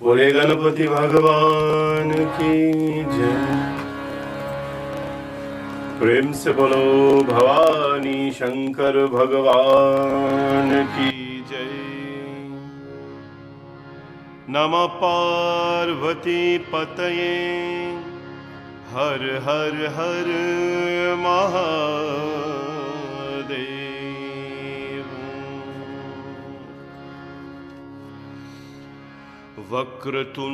बोले गणपति भगवान की जय। प्रेम से बोलो भवानी शंकर भगवान की जय। नमः पार्वती पतये हर हर हर महादेव। वक्रतुंड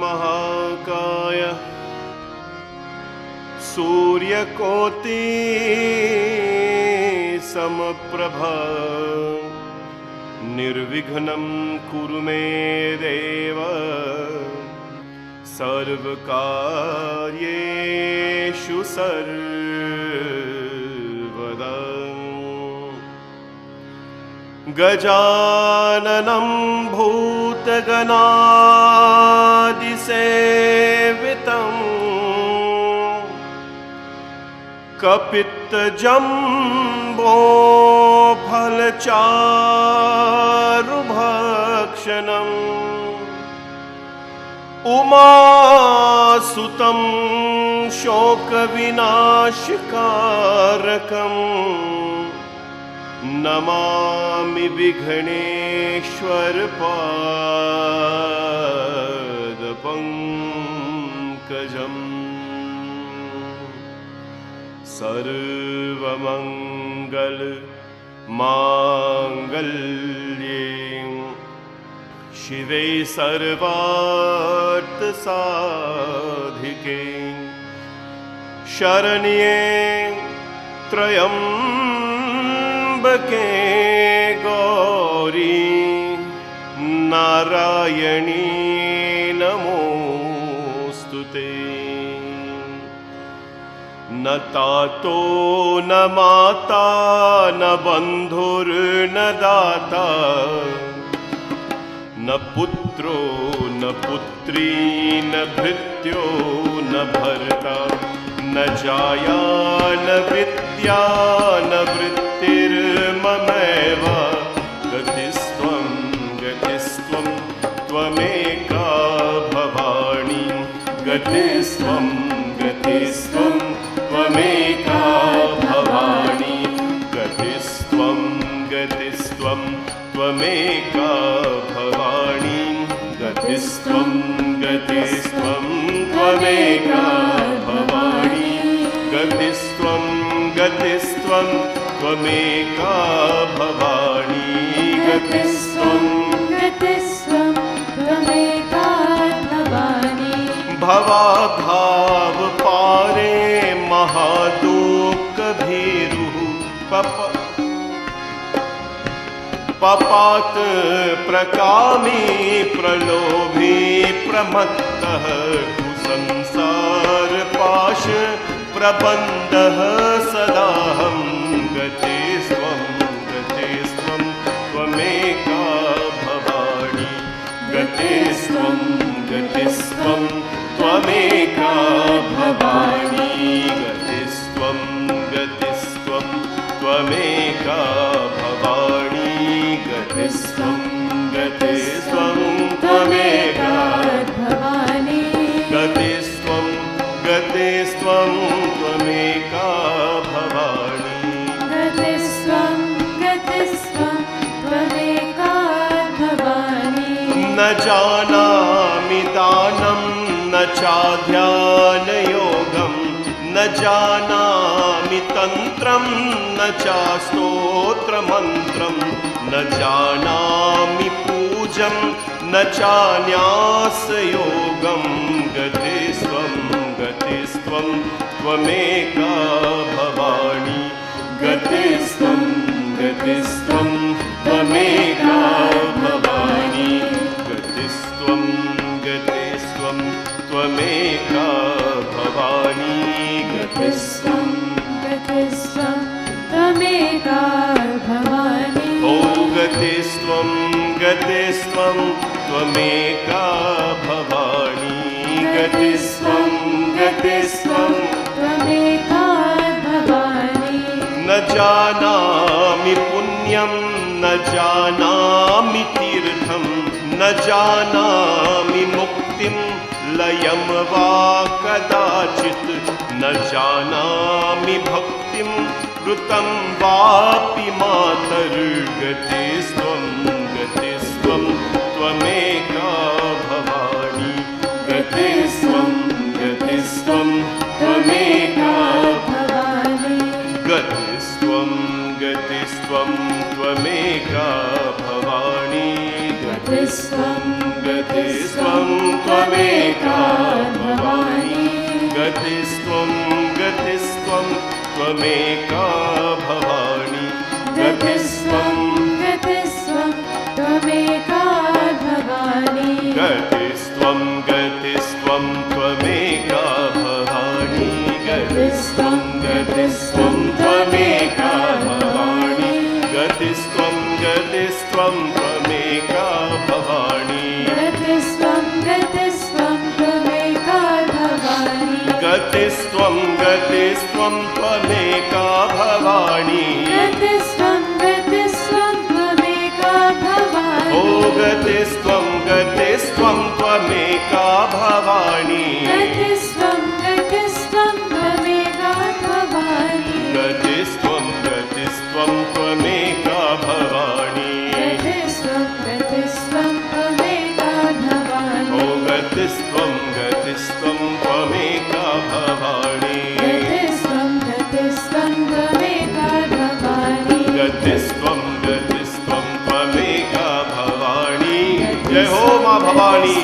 महाकाय सूर्यकोटि समप्रभा निर्विघ्नं कुरु मे देव सर्वकार्येषु सर्वदा। गजाननं भूतगणादिसेवितं कपित्तजम्बो फलचारुभक्षणम् उमासुतं शोकविनाशकारकं नमामि विघ्नेश्वर पादपङ्कजम्। सर्वमङ्गल माङ्गल्ये शिवे सर्वार्थसाधिके शरण्ये त्र्यम्बके गौरी नारायणी नमोस्तुते। न तातो न माता न बन्धुर्न दाता न पुत्रो न पुत्री न भृत्यो न भर्ता न जाया न विद्या न वृत्तिर्ममैव गतिस्त्वं गतिस्त्वं त्वमेका भवानी गतिस्त्वं गतिस्त्वं त्वमेका भवानी गतिस्त्वं गतिस्त्वं त्वमेका भवानी गतिस्त्वं गतिस्त्वं त्वमेका भवानी गतिस्त्वं गतिस्त्वं त्वमेका भवानी गतिस्त्वं गतिस्त्वं त्वमेका भवानी। भवाभाव पारे महादुःख भीरुः पपात प्रकामी प्रलोभी प्रमत्तः कुसंसार पाश प्रबन्धः सदाहं गतिस्त्वं गतिस्त्वं त्वमेका भवानी गतिस्त्वं गतिस्त्वं त्वमेका भवानी गतिस्त्वं गतिस्त्वं त्वमेका भवानी गतिस्त्वं गतिस्त्वं त्वमेका भवानी गतिस्त्वं गतिस्त्वं त्वमेका भवानी गतिस्त्वं गतिस्त्वं त्वमेका भवानी। न जानामि दानं न चाध्यानयोगं न जानामि तन्त्रं न चास्तोत्रमन्त्रं न जानामि पूजं न चान्यासयोगं गतिस्त्वं गतिस्त्वं त्वमेका भवानी गतिस्त्वं गतिस्त्वं त्वमेका भवानी गतिस्त्वं गतिस्त्वं त्वमेका भवानी गतिस्त्वं गतिस्त्वं त्वमेका भवानी। ओ गतिस्त्वं गतिस्त्वं त्वमेका भवानी गतिस्त्वं गतिस्त्वं त्वमेका भवानी। न जानामि पुण्यं न जानामि तीर्थं न जानामि मुक्तिं लयं वा कदाचित् न जानामि भक्तिं ऋतं वापि मातर्गतिस्त्वं गतिस्त्वं त्वमेका भवानी गतिस्त्वं गतिस्त्वं त्वमेका भवानी गतिस्त्वं गतिस्त्वं त्वमेका भवानी गतिस्त्वं गतिस्त्वं त्वमेका भवानी गतिस्त्वं गतिस्त्वं त्वमेका भवानी गतिस्त्वं गतिस्त्वं त्वमेका भवानी गतिस्त्वं गतिस्त्वं त्वमेका भवानी गतिस्त्वं गतिस्त्वं त्वमेका भवानी गतिस्त्वं गतिस्त्वं त्वमेका भवानी गतिस्त्वं गतिस्त्वं त्वमेका भवानी गतिस्त्वं गतिस्त्वं त्वमेका भवानी गतिस्त्वं गतिस्त्वं त्वमेका भवानी ओ गतिस्त्वं गतिस्त्वं त्वमेका भवानी गतिस्त्वं गतिस्त्वं त्वमेका भवानी गतिस्त्वं गतिस्त्वं त्वमेका भवानी गतिस्त्वं गतिस्त्वं त्वमेका भवानी ओ गतिस्त्वं गतिस्त्वं त्वमेका भवानी गतिस्त्वं गतिस्त्वं त्वमेका भवानी गतिस्त्वं गतिस्त्वं त्वमेका भवानी जय हो माँ भवानी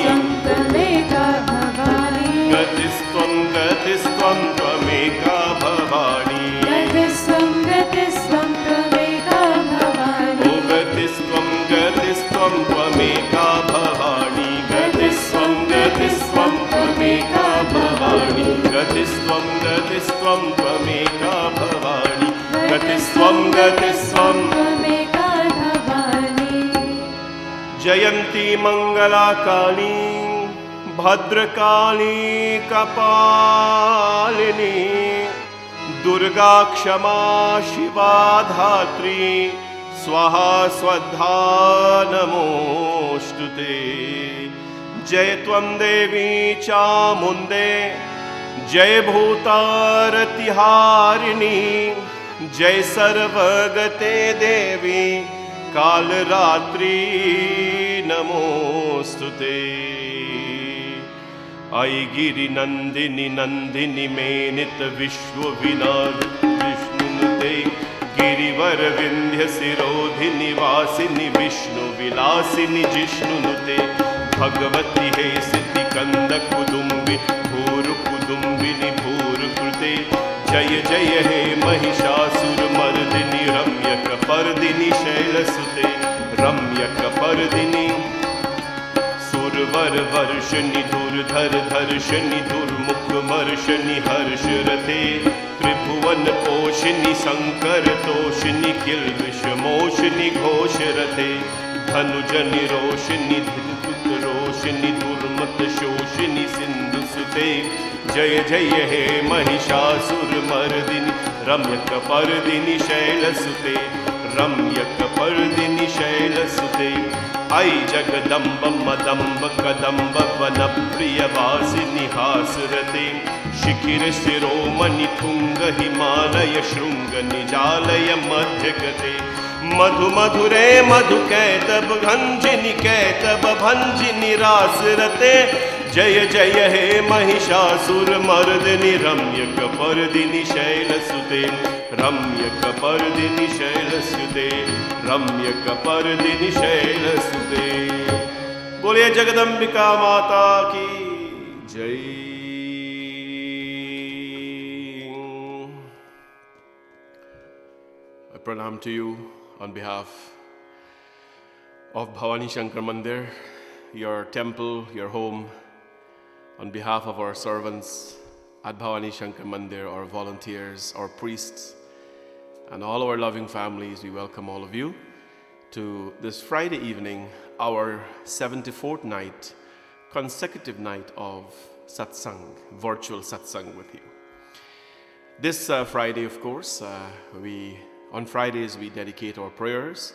त्वमेका भवानी गतिस्त्वं गतिस्त्वं त्वमेका भवानी गतिस्त्वं गतिस्त्वं त्वमेका भवानी ओ गतिस्त्वं गतिस्त्वं त्वमेका भवानी गतिस्त्वं गतिस्त्वं त्वमेका भवानी गतिस्त्वं गतिस्त्वं त्वमेका भवानी गतिस्त्वं गतिस्त्वं त्वमेका भवानी जयन्ती मङ्गलाकाली भद्रकाली कपालिनी दुर्गा क्षमा शिवा धात्री स्वाहा स्वधा नमोऽस्तु ते जय त्वं देवी चामुण्डे जय भूतारतिहारिणी जय सर्वगते देवी कालरात्रि नमोऽस्तु ते आई गिरिनन्दिनि नन्दिनि मेनित विश्वविनाशिनुते गिरिवर विंध्य शिरोधिनि वासिनि विष्णु विलासिनि जिष्णुनुते भगवती हे सिद्धि कंद कुदुम्बि भूरु कुदुम्बिनि भूरुकृते जय जय हे महिषासुरमर्दिनि रम्यकपर्दिनि शैलसुते रम्यकपर्दिनि सुरवर वर्षनि दुर्धर धर्षनि दुर्मुख मर्षनि हर्षरते त्रिभुवन पोषिनि शंकर तोषिनि किल्बिषमोषिनि घोषरते धनुजनि रोषिनि धिक् रोषिनि दुर्मत शोषिनि सिन्धुसुते जय जय हे महिषासुरमर्दिनि रम्यकपर्दिनि शैलसुते रम्यकपर्दिनि शैलसुते आई जगदम्ब मदम्ब कदम्ब वनप्रियवासिनि हासरते शिखिर शिरोमणि तुंग हिमालय शृंग निजालय मध्यगते मधु मधुरे मधु कैतब भंजिनि कैतब भंजिनि रासरते जय जय हे महिषासुरमर्दिनि रम्यकपर्दिनि शैलसुते रम्यकपर्दिनि शैलसुते रम्यकपर्दिनि शैलसुते बोलिए जगदम्बिका माता की जय। I pranam to you on behalf of Bhavani Shankar Mandir, your temple, your home, on behalf of our servants at Bhavani Shankar Mandir, our volunteers, our priests, and all our loving families. We welcome all of you to this Friday evening, our 74th night, consecutive night of Satsangh, virtual Satsangh with you. This Friday, of course, on Fridays we dedicate our prayers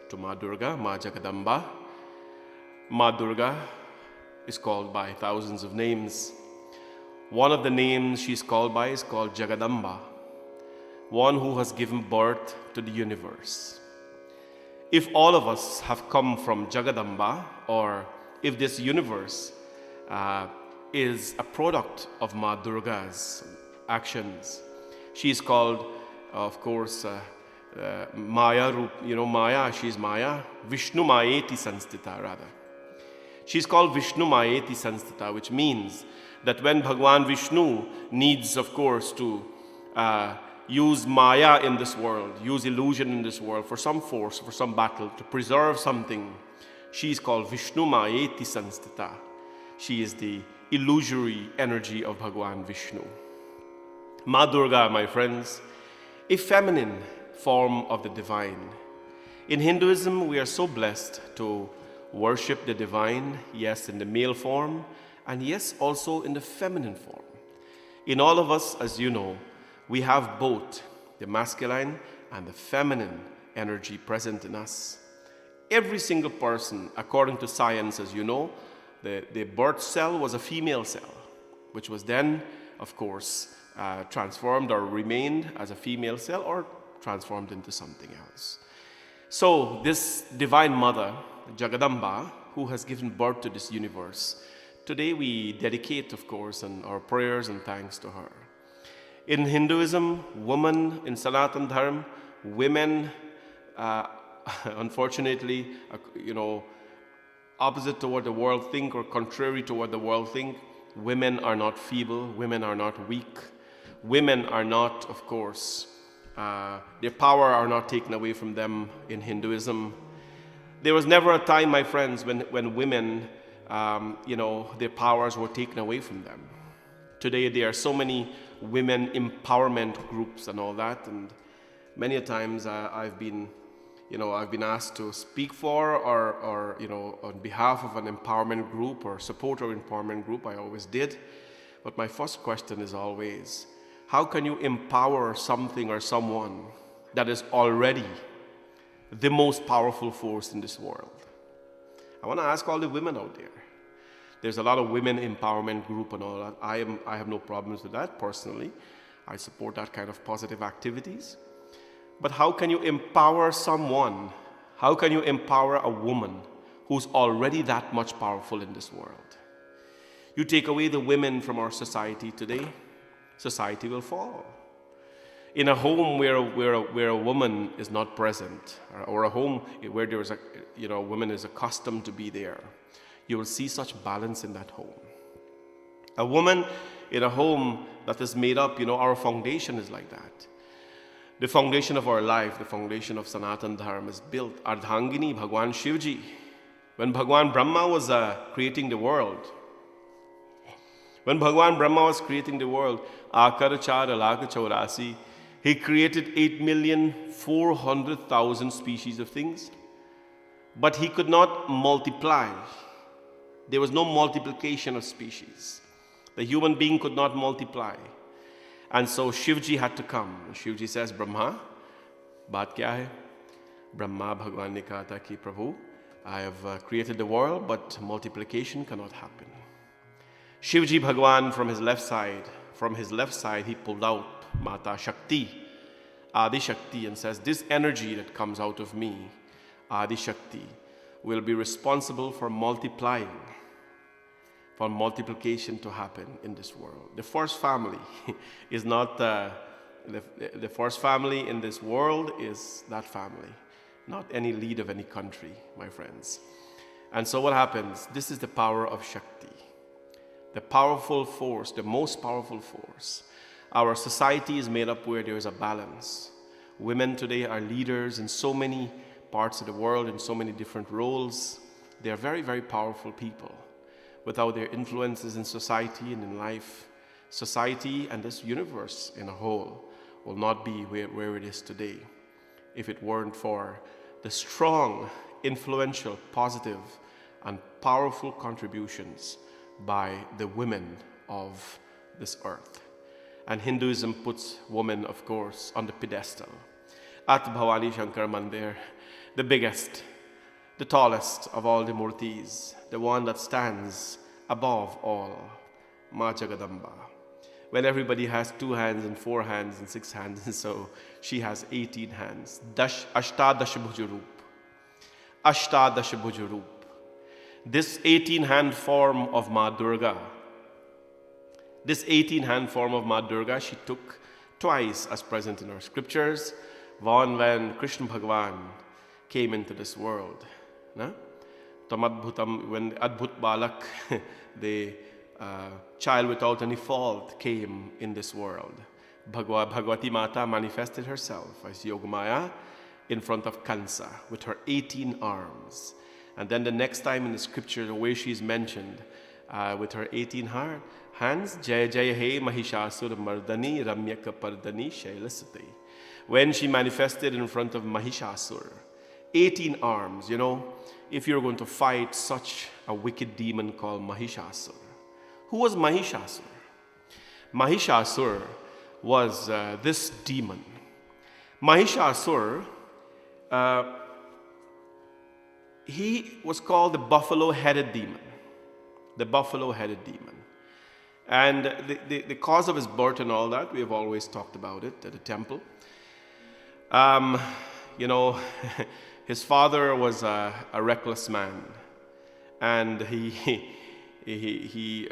to Ma Durga, Ma Jagadamba, Ma Durga is called by thousands of names. One of the names she's called by is called Jagadamba, one who has given birth to the universe. If all of us have come from Jagadamba, or if this universe is a product of Ma Durga's actions, she is called, of course, Maya, Maya, she's Maya, Vishnu Mayeti Sanstita rather. She's called Vishnu Mayeti Sanstita, which means that when Bhagwan Vishnu needs, of course, to use Maya in this world, use illusion in this world for some force, for some battle, to preserve something, she's called Vishnu Mayeti Sanstita. She is the illusory energy of Bhagwan Vishnu. Ma Durga, my friends, a feminine form of the divine. In Hinduism, we are so blessed to worship the divine, yes, in the male form, and yes, also in the feminine form. In all of us, as you know, we have both the masculine and the feminine energy present in us. Every single person, according to science, as you know, the birth cell was a female cell, which was then, of course, transformed or remained as a female cell or transformed into something else. So this divine mother, Jagadamba, who has given birth to this universe, today we dedicate, of course, our prayers and thanks to her. In Hinduism, woman, in Sanatan Dharma, women, unfortunately, opposite to what the world think or contrary to what the world think, women are not feeble, women are not weak, women are not, of course, their power are not taken away from them in Hinduism. There was never a time, my friends, when women, their powers were taken away from them. Today, there are so many women empowerment groups and all that, and many a times I've been asked to speak for or on behalf of an empowerment group or support an empowerment group. I always did. But my first question is always, how can you empower something or someone that is already the most powerful force in this world? I want to ask all the women out there. There's a lot of women empowerment group and all that. I have no problems with that personally. I support that kind of positive activities. But how can you empower someone? How can you empower a woman who's already that much powerful in this world? You take away the women from our society today, society will fall. In a home where a woman is not present, or a home where there is a woman is accustomed to be there, you will see such balance in that home. A woman in a home that is made up, our foundation is like that. The foundation of our life, the foundation of Sanatan Dharma is built. Ardhangini, Bhagwan Shivji. When Bhagwan Brahma was creating the world, Akar Char Alaka Chaurasi, he created 8,400,000 species of things. But he could not multiply. There was no multiplication of species. The human being could not multiply. And so Shivji had to come. Shivji says, Brahma, baat kya hai? Brahma Bhagwan ne kaha tha ki Prabhu, I have created the world, but multiplication cannot happen. Shivji Bhagwan from his left side, he pulled out Mata Shakti, Adi Shakti, and says, this energy that comes out of me, Adi Shakti, will be responsible for multiplying, for multiplication to happen in this world. The first family is not, the first family in this world is that family, not any lead of any country, my friends. And so what happens? This is the power of Shakti, the powerful force, the most powerful force. Our society is made up where there is a balance. Women today are leaders in so many parts of the world, in so many different roles. They are very, very powerful people. Without their influences in society and in life, society and this universe in a whole will not be where it is today if it weren't for the strong, influential, positive, and powerful contributions by the women of this earth. And Hinduism puts women, of course, on the pedestal. At Bhavani Shankar Mandir, the biggest the tallest of all the murtis, the one that stands above all, Ma Jagadamba. When everybody has 2 hands and 4 hands and 6 hands, and so she has 18 hands. Ashtadash Bhujarup. Ashtadash Bhujarup. This 18-hand form of Ma Durga, she took twice as present in our scriptures. One when Krishna Bhagavan came into this world. Na? Tam Adbhutam, when Adbhut Balak, the child without any fault, came in this world. Bhagavati Mata manifested herself as Yogamaya in front of Kansa with her 18 arms. And then the next time in the scripture, the way she's mentioned, with her 18 hands, Jaya Jaya He Mahishasur Mardani Ramyaka Pardani Shailasati. When she manifested in front of Mahishasur, 18 arms, if you're going to fight such a wicked demon called Mahishasur. Who was Mahishasur? Mahishasur was this demon. Mahishasur, he was called the buffalo-headed demon. The buffalo-headed demon. And the cause of his birth and all that, we have always talked about it at the temple. His father was a reckless man. And he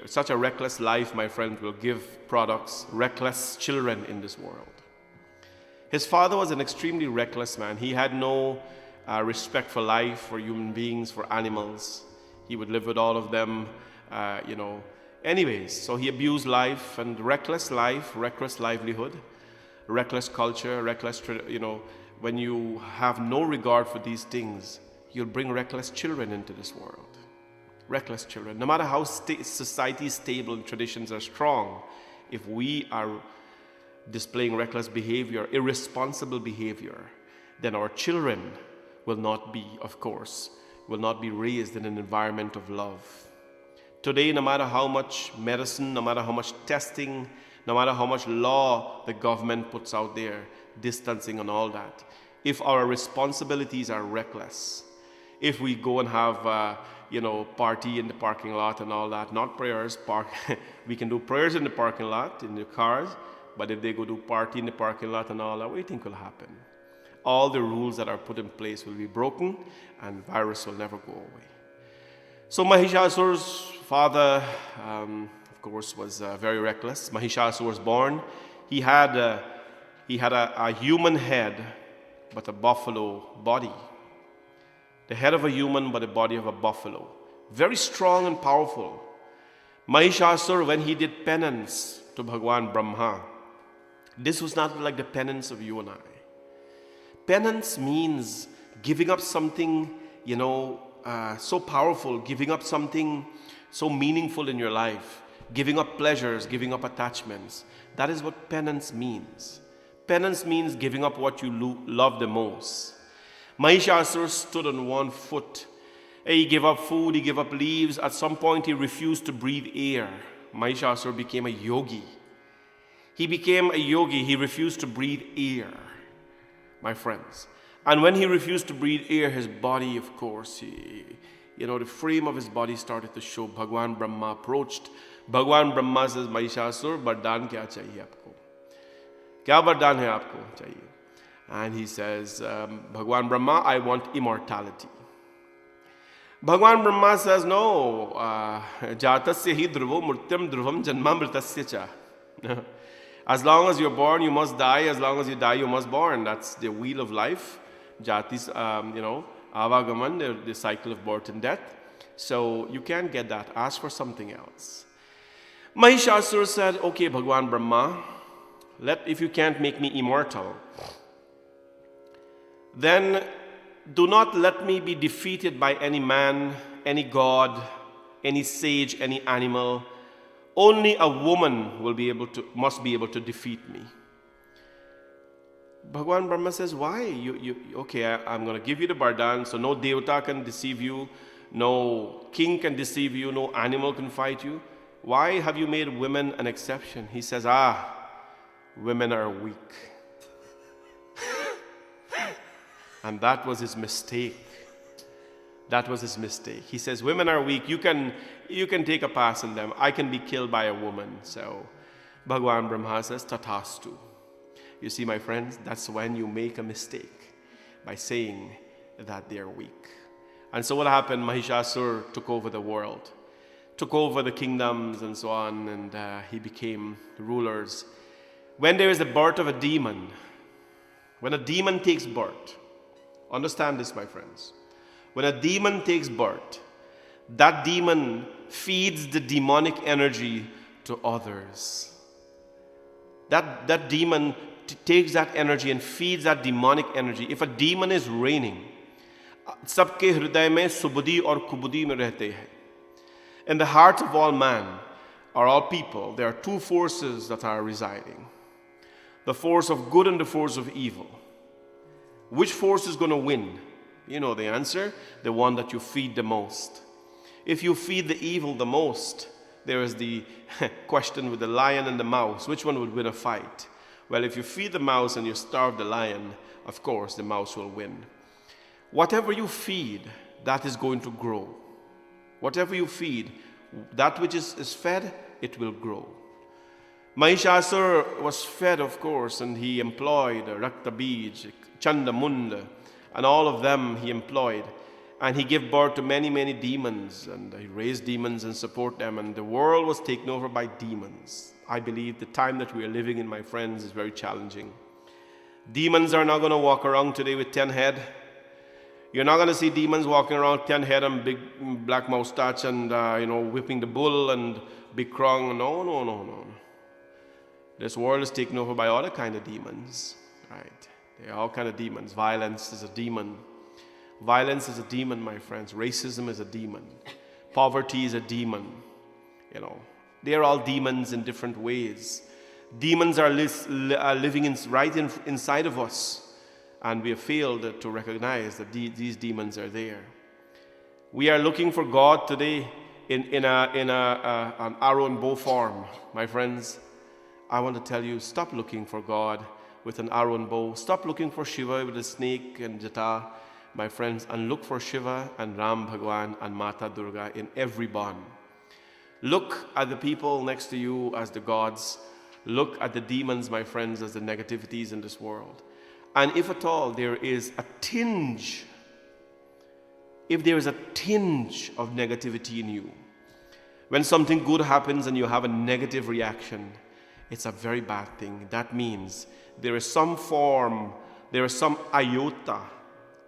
such a reckless life, my friend, will give products, reckless children in this world. His father was an extremely reckless man. He had no respect for life, for human beings, for animals. He would live with all of them, Anyways, so he abused life, and reckless life, reckless livelihood, reckless culture, reckless, when you have no regard for these things, you'll bring reckless children into this world. Reckless children. No matter how society's stable and traditions are strong, if we are displaying reckless behavior, irresponsible behavior, then our children will not be raised in an environment of love. Today, no matter how much medicine, no matter how much testing, no matter how much law the government puts out there, distancing and all that, if our responsibilities are reckless, if we go and have, party in the parking lot and all that, not prayers, we can do prayers in the parking lot, in the cars, but if they go do party in the parking lot and all that, what do you think will happen? All the rules that are put in place will be broken, and virus will never go away. So Mahishasur's father, of course, was very reckless. Mahishasur was born. He had a human head, but a buffalo body. The head of a human, but the body of a buffalo. Very strong and powerful. Mahishasur, when he did penance to Bhagwan Brahma, this was not like the penance of you and I. Penance means giving up something, so powerful, giving up something so meaningful in your life, giving up pleasures, giving up attachments. That is what penance means. Penance means giving up what you love the most. Mahishasur stood on one foot. He gave up food, he gave up leaves. At some point, he refused to breathe air. Mahishasur became a yogi. He became a yogi. He refused to breathe air, my friends. And when he refused to breathe air, his body, of course, the frame of his body started to show. Bhagwan Brahma approached. Bhagwan Brahma says, Mahishasur, vardhan kya chahiye aapko? Kya vardhan hai aapko chahiye? And he says, Bhagwan Brahma, I want immortality. Bhagwan Brahma says, no, jatasya hi dhruvo murtyam dhruvam janma mritasya cha. As long as you're born, you must die. As long as you die, you must born. That's the wheel of life. Jatis, avagaman, the cycle of birth and death. So you can't get that. Ask for something else. Mahishasur said, okay, Bhagwan Brahma, if you can't make me immortal, then do not let me be defeated by any man, any god, any sage, any animal. Only a woman must be able to defeat me. Bhagwan Brahma says, why? I'm going to give you the vardhan, so no devata can deceive you, no king can deceive you, no animal can fight you. Why have you made women an exception? He says, women are weak. And that was his mistake. That was his mistake. He says, women are weak. You can take a pass on them. I can be killed by a woman. So Bhagwan Brahma says, Tathastu. You see, my friends, that's when you make a mistake, by saying that they're weak. And so what happened? Mahishasur took over the world, took over the kingdoms and so on, and he became rulers. When there is the birth of a demon, when a demon takes birth, understand this, my friends. When a demon takes birth, that demon feeds the demonic energy to others. That demon takes that energy and feeds that demonic energy. If a demon is reigning, सबके हृदय में सुबुद्धि और कुबुद्धि में रहते हैं. In the hearts of all man, or all people, there are two forces that are residing. The force of good and the force of evil. Which force is going to win? You know the answer, the one that you feed the most. If you feed the evil the most, there is the question with the lion and the mouse. Which one would win a fight? Well, if you feed the mouse and you starve the lion, of course the mouse will win. Whatever you feed, that is going to grow. Whatever you feed, that which is fed, it will grow. Mahishasur was fed, of course, and he employed Rakta Bij, Chanda Munda, and all of them he employed. And he gave birth to many, many demons, and he raised demons and support them, and the world was taken over by demons. I believe the time that we are living in, my friends, is very challenging. Demons are not going to walk around today with 10 head. You're not going to see demons walking around 10 head and big black mustache and, whipping the bull and big krong. No. This world is taken over by other kind of demons, right? There are all kind of demons. Violence is a demon. Violence is a demon, my friends. Racism is a demon. Poverty is a demon. They are all demons in different ways. Demons are living inside of us. And we have failed to recognize that these demons are there. We are looking for God today in an arrow and bow form. My friends, I want to tell you, stop looking for God with an arrow and bow. Stop looking for Shiva with a snake and jata, my friends, and look for Shiva and Ram Bhagwan and Mata Durga in every bond. Look at the people next to you as the gods. Look at the demons, my friends, as the negativities in this world. And if at all there is a tinge, if there is a tinge of negativity in you, when something good happens and you have a negative reaction, it's a very bad thing. That means there is some form, there is some iota,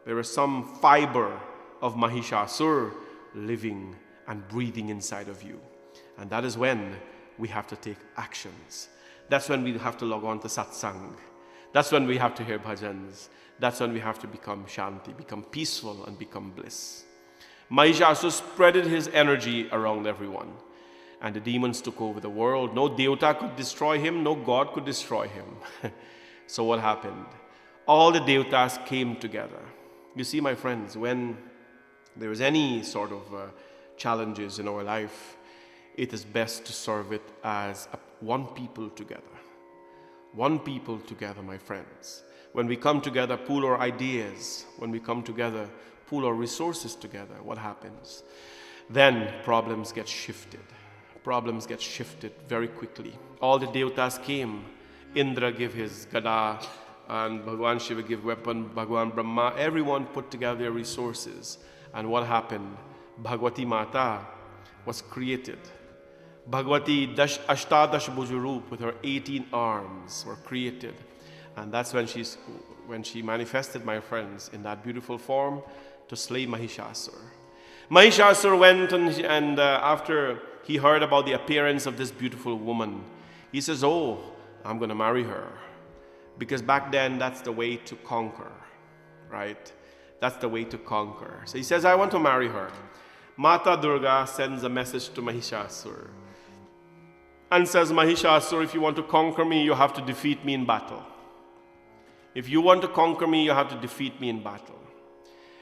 there is some fiber of Mahishasur living and breathing inside of you. And that is when we have to take actions. That's when we have to log on to Satsangh. That's when we have to hear bhajans. That's when we have to become Shanti, become peaceful and become bliss. Mahishasur spreaded his energy around everyone. And the demons took over the world. No Devta could destroy him. No God could destroy him. So what happened? All the Devtas came together. You see, my friends, when there is any sort of challenges in our life, it is best to serve it as one people together. One people together, my friends. When we come together, pool our ideas. When we come together, pool our resources together, what happens? Then problems get shifted. Problems get shifted very quickly. All the Devtas came. Indra gave his gada, and Bhagwan Shiva gave weapon, Bhagwan Brahma. Everyone put together their resources. And what happened? Bhagwati Mata was created. Bhagwati Ashtadash Bhujarup with her 18 arms were created. And that's when she manifested, my friends, in that beautiful form to slay Mahishasur. Mahishasur went and after he heard about the appearance of this beautiful woman, he says, oh, I'm going to marry her. Because back then, that's the way to conquer, right? That's the way to conquer. So he says, I want to marry her. Mata Durga sends a message to Mahishasur and says, Mahishasur, if you want to conquer me, you have to defeat me in battle. If you want to conquer me, you have to defeat me in battle.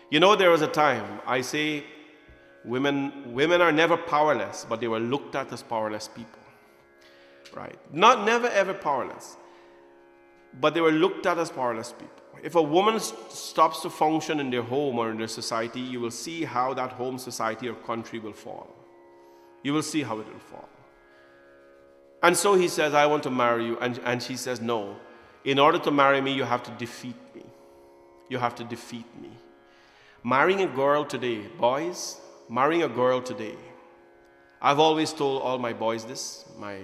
You know, there was a time, I say, women are never powerless, but they were looked at as powerless people, right? Never ever powerless, but they were looked at as powerless people. If a woman stops to function in their home or in their society, you will see how that home, society, or country will fall. You will see how it will fall. And so he says, I want to marry you. And she says, no. In order to marry me, you have to defeat me. You have to defeat me. Marrying a girl today, boys, marrying a girl today. I've always told all my boys this, my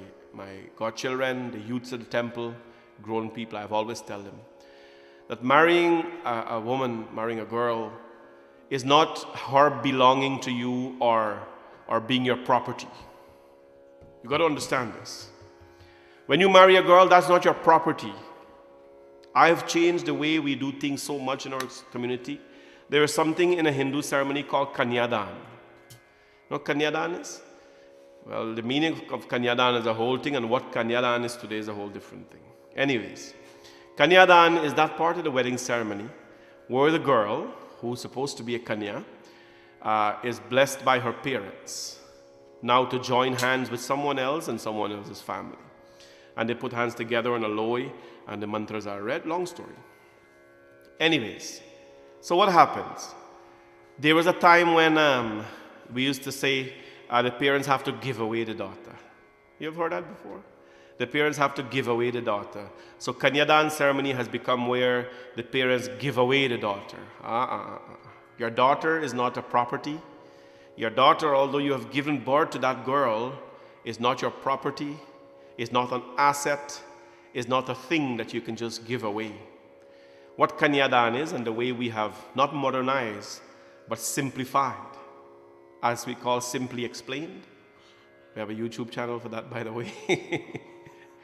godchildren, the youths at the temple, grown people, I've always tell them that marrying a woman, marrying a girl, is not her belonging to you or being your property. You got to understand this. When you marry a girl, that's not your property. I've changed the way we do things so much in our community. There is something in a Hindu ceremony called Kanyadan. You know what Kanyadan is? Well, the meaning of Kanyadan is a whole thing, and what Kanyadan is today is a whole different thing. Anyways, Kanyadan is that part of the wedding ceremony where the girl, who's supposed to be a Kanya, is blessed by her parents now to join hands with someone else and someone else's family. And they put hands together on a loy, and the mantras are read. Long story. Anyways, so what happens? There was a time when we used to say the parents have to give away the daughter. You've heard that before? The parents have to give away the daughter. So Kanyadan ceremony has become where the parents give away the daughter. Your daughter is not a property. Your daughter, although you have given birth to that girl, is not your property, is not an asset, is not a thing that you can just give away. What Kanyadan is, and the way we have not modernized, but simplified, as we call Simply Explained. We have a YouTube channel for that, by the way.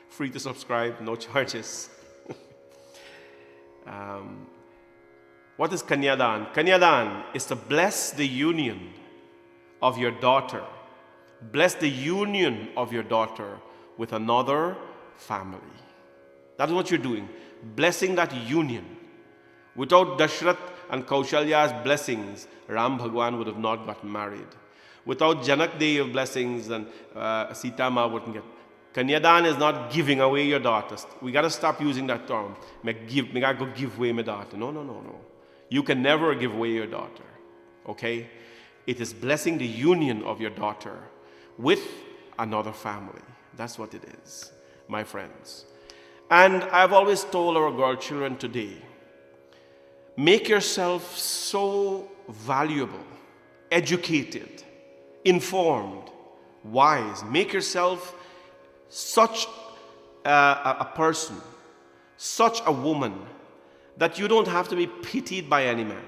Free to subscribe, no charges. What is Kanyadan? Kanyadan is to bless the union of your daughter. Bless the union of your daughter with another family. That is what you're doing. Blessing that union. Without Dashrath and Kaushalya's blessings, Ram Bhagwan would have not gotten married. Without Janak Dev's blessings, and Sita Ma wouldn't get. Kanyadan is not giving away your daughters. We got to stop using that term. Me gotta go give away my daughter. No. You can never give away your daughter. Okay? It is blessing the union of your daughter with another family. That's what it is, my friends. And I've always told our girl children today, make yourself so valuable, educated, informed, wise. Make yourself such a person, such a woman, that you don't have to be pitied by any man.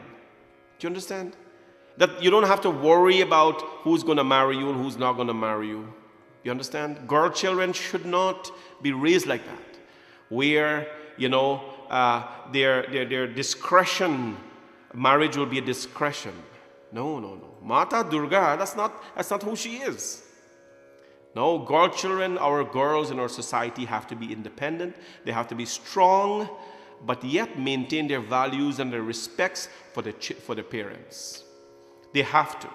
Do you understand? That you don't have to worry about who's going to marry you and who's not going to marry you. You understand? Girl children should not be raised like that, where, their discretion, marriage will be a discretion. No. Mata Durga, that's not who she is. No, girl children, our girls in our society have to be independent. They have to be strong, but yet maintain their values and their respects for the parents. They have to.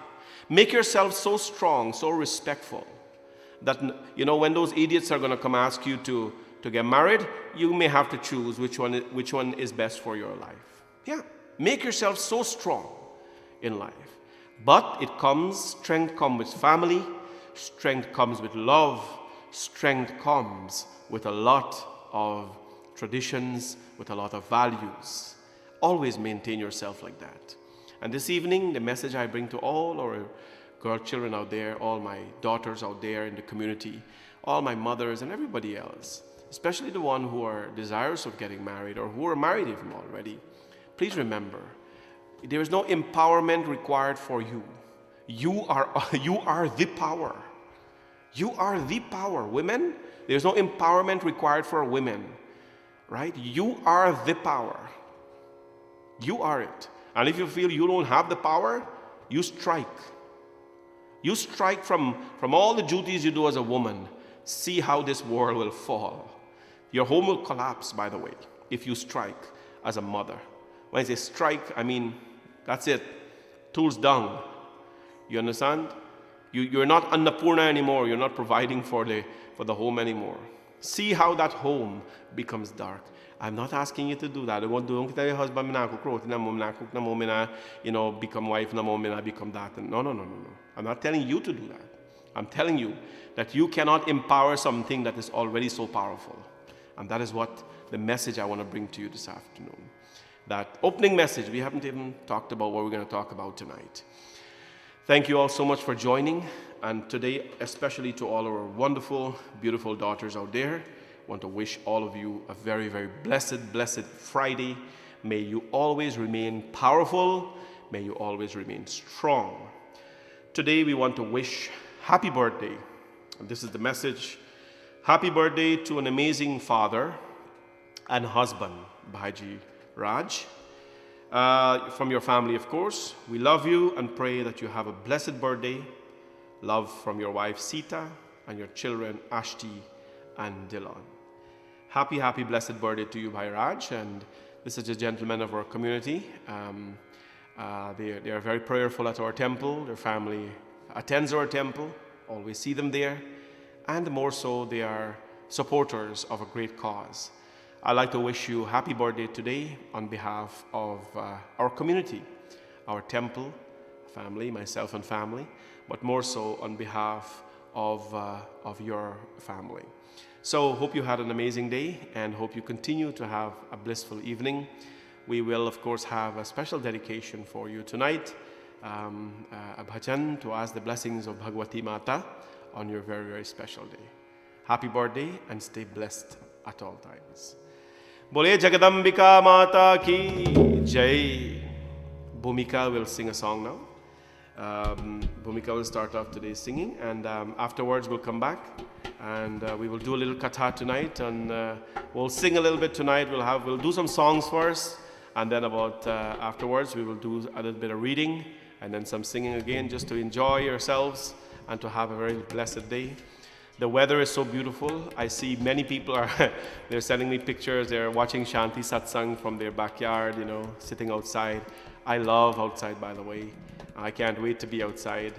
Make yourself so strong, so respectful, that, when those idiots are going to come ask you to get married, you may have to choose which one is best for your life. Yeah, make yourself so strong in life. But strength comes with family, strength comes with love, strength comes with a lot of traditions, with a lot of values. Always maintain yourself like that. And this evening, the message I bring to all our girl children out there, all my daughters out there in the community, all my mothers and everybody else, especially the one who are desirous of getting married or who are married even already, please remember, there is no empowerment required for you. You are the power. You are the power. Women, there's no empowerment required for women. Right? You are the power. You are it. And if you feel you don't have the power, you strike. You strike from all the duties you do as a woman. See how this world will fall. Your home will collapse, by the way, if you strike as a mother. When I say strike, I mean, that's it. Tools down. You understand? You're not Annapurna anymore. You're not providing for the home anymore. See how that home becomes dark. I'm not asking you to do that. Don't tell your husband, "Mina cook roti na mo, mina cook na mo, mina, become wife na mo, mina become that." No. I'm not telling you to do that. I'm telling you that you cannot empower something that is already so powerful. And that is what the message I want to bring to you this afternoon. That opening message, we haven't even talked about what we're going to talk about tonight. Thank you all so much for joining. And today, especially to all our wonderful, beautiful daughters out there, I want to wish all of you a very, very blessed Friday. May you always remain powerful. May you always remain strong. Today, we want to wish happy birthday. And this is the message. Happy birthday to an amazing father and husband, Bhaiji Raj. From your family, of course. We love you and pray that you have a blessed birthday. Love from your wife, Sita, and your children, Ashti and Dylan. Happy, blessed birthday to you, Bhai Raj. And this is a gentleman of our community. They are very prayerful at our temple. Their family attends our temple. Always see them there. And more so, they are supporters of a great cause. I'd like to wish you happy birthday today on behalf of our community, our temple family, myself and family, but more so on behalf of your family. So hope you had an amazing day and hope you continue to have a blissful evening. We will, of course, have a special dedication for you tonight, a bhajan to ask the blessings of Bhagwati Mata on your very, very special day. Happy birthday and stay blessed at all times. Bole Jagadambika Mata ki Jai. Bhumika will sing a song now. Bhumika will start off today's singing, and afterwards we'll come back and we will do a little katha tonight, and we'll sing a little bit tonight. We'll do some songs first, and then afterwards we will do a little bit of reading and then some singing again, just to enjoy yourselves and to have a very blessed day. The weather is so beautiful. I see many people they're sending me pictures. They're watching Shanti Satsangh from their backyard, sitting outside. I love outside, by the way. I can't wait to be outside.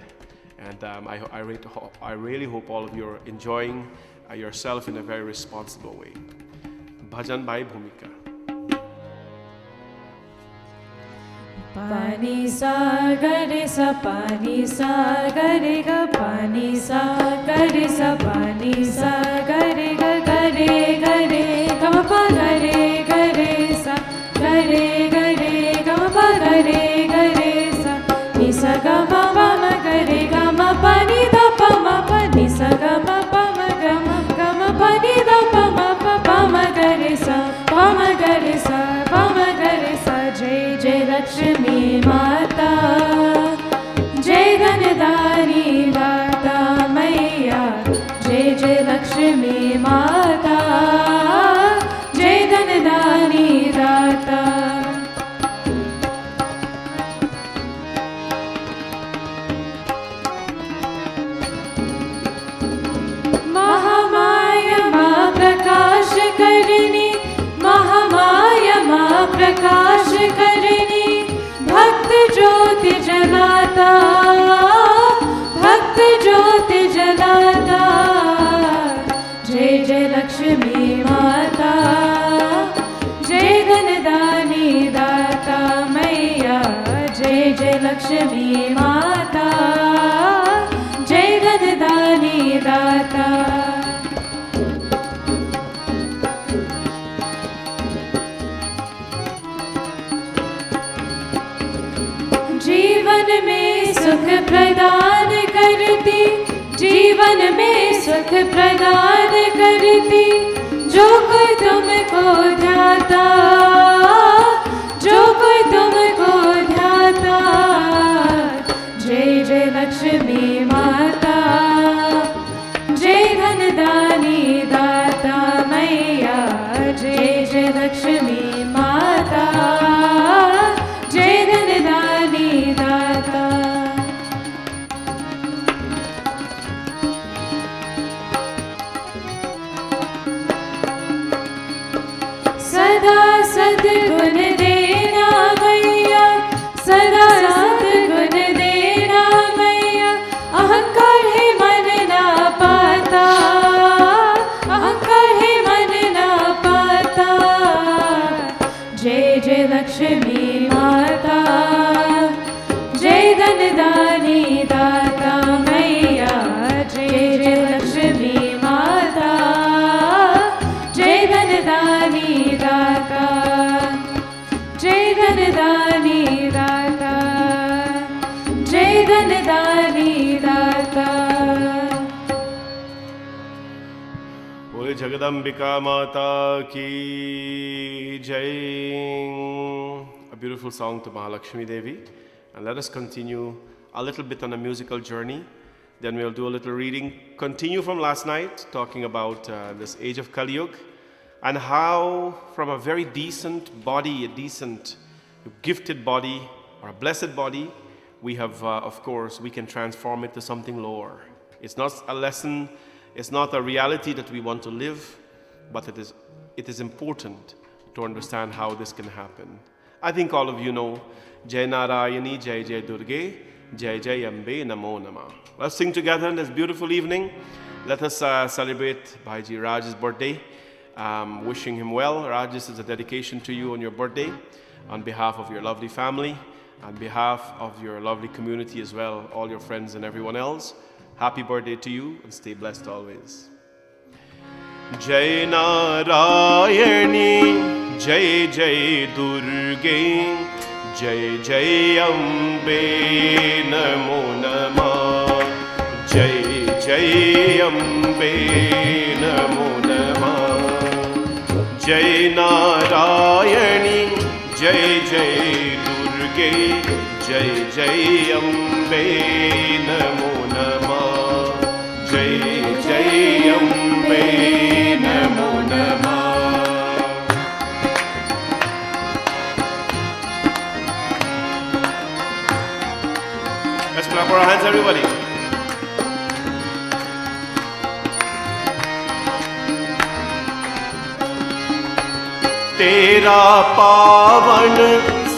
And I really hope all of you are enjoying yourself in a very responsible way. Bhajan by Bhumika. Pani sa gare sa pani sa gare ga pani sa gare sa pani sa gare ga gare gare ga pa gare gare sa gare gare ga pa gare gare sa ni sa ga ma ma gare ga ma pani da pa ma ni sa ga ma pa ma pani da pa ma gare sa gare sa जय जय लक्ष्मी माता जय धनदानी दाता मैया जय जय लक्ष्मी माता जय धनदानी दाता महामाया माँ प्रकाश करनी महामाया माँ प्रकाश करनी भक्त ज्योति जलाता जय जय लक्ष्मी माता जय धनदानी दाता मैया जय जय लक्ष्मी माता जय धनदानी दाता जीवन में सुख प्रदान करती जीवन में सुख प्रदान करती जो कोई तुमको ध्याता जो कोई तुमको ध्याता जय जय लक्ष्मी माता जय धनदानी दाता मैया जय जय लक्ष्मी माता जय धनदानी दाता सदा सद्गुण लक्ष्मी माता, जय धनदानी दाता मैया, जय जय लक्ष्मी माता, जय धनदानी दाता, जय धनदानी दाता, जय धनदानी दाता। बोले जगदम्बिका माता की जय. A beautiful song to Mahalakshmi Devi. And let us continue a little bit on a musical journey. Then we'll do a little reading. Continue from last night, talking about this age of Kali Yuga, and how from a very decent body, a decent, gifted body, or a blessed body, we have, of course, we can transform it to something lower. It's not a lesson, it's not a reality that we want to live, but it is important to understand how this can happen. I think all of you know, Jai Narayani, Jai Jai Durge, Jai Jai Ambe, Namo Nama. Let's sing together on this beautiful evening. Let us celebrate Bhaiji Raj's birthday. Wishing him well. Raj, this is a dedication to you on your birthday, on behalf of your lovely family, on behalf of your lovely community as well, all your friends and everyone else. Happy birthday to you and stay blessed always. Jai Narayani, Jai Jai Durge, Jai Jai Ambe, Namo Namah. Jai Jai Ambe, Namo Namah. Jai Narayani, Jai Jai Durge, Jai Jai Ambe, Namo Namah. Jai Jai Ambe, Namo Namah. Let's clap our hands, everybody. तेरा पावन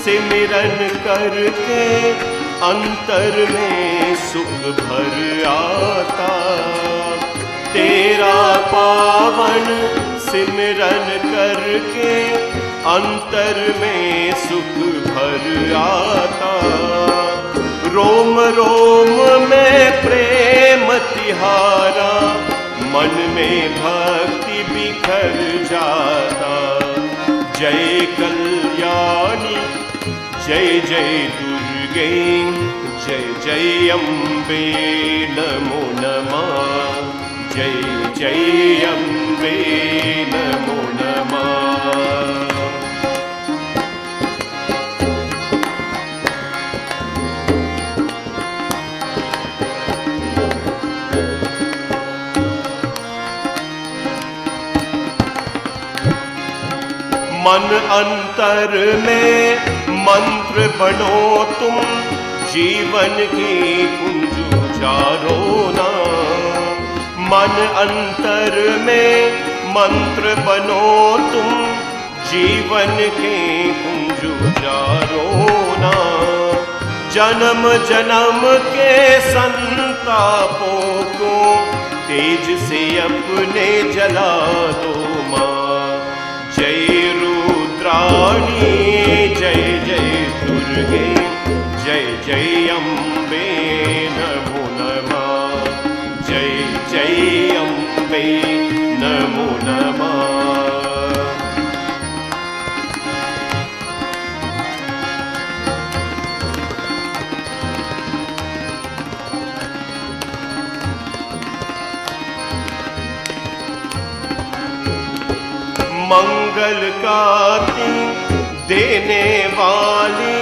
सिमरन करके अंतर में सुख भर आता। तेरा पावन सिमरन करके अंतर में सुख भर आता। रोम रोम में प्रेम तिहारा, मन में भक्ति बिखर जाता। जय कल्याणी, जय जय दुर्गे, जय जय अम्बे, नमो नमः। जय जय अम्बे, नमो नमः। मन अंतर में मंत्र बनो तुम, जीवन की कुंज उजारो ना। मन अंतर में मंत्र बनो तुम, जीवन के कुंज उजारो ना। जन्म जन्म के संतापों को तेज से अपने जला दो माँ। जय रुद्राणी, जय जय दुर्गे, जय जय अम्बे, नमो नमः। जय जय अम्बे, नमो नमः। मंगल काती देने वाली,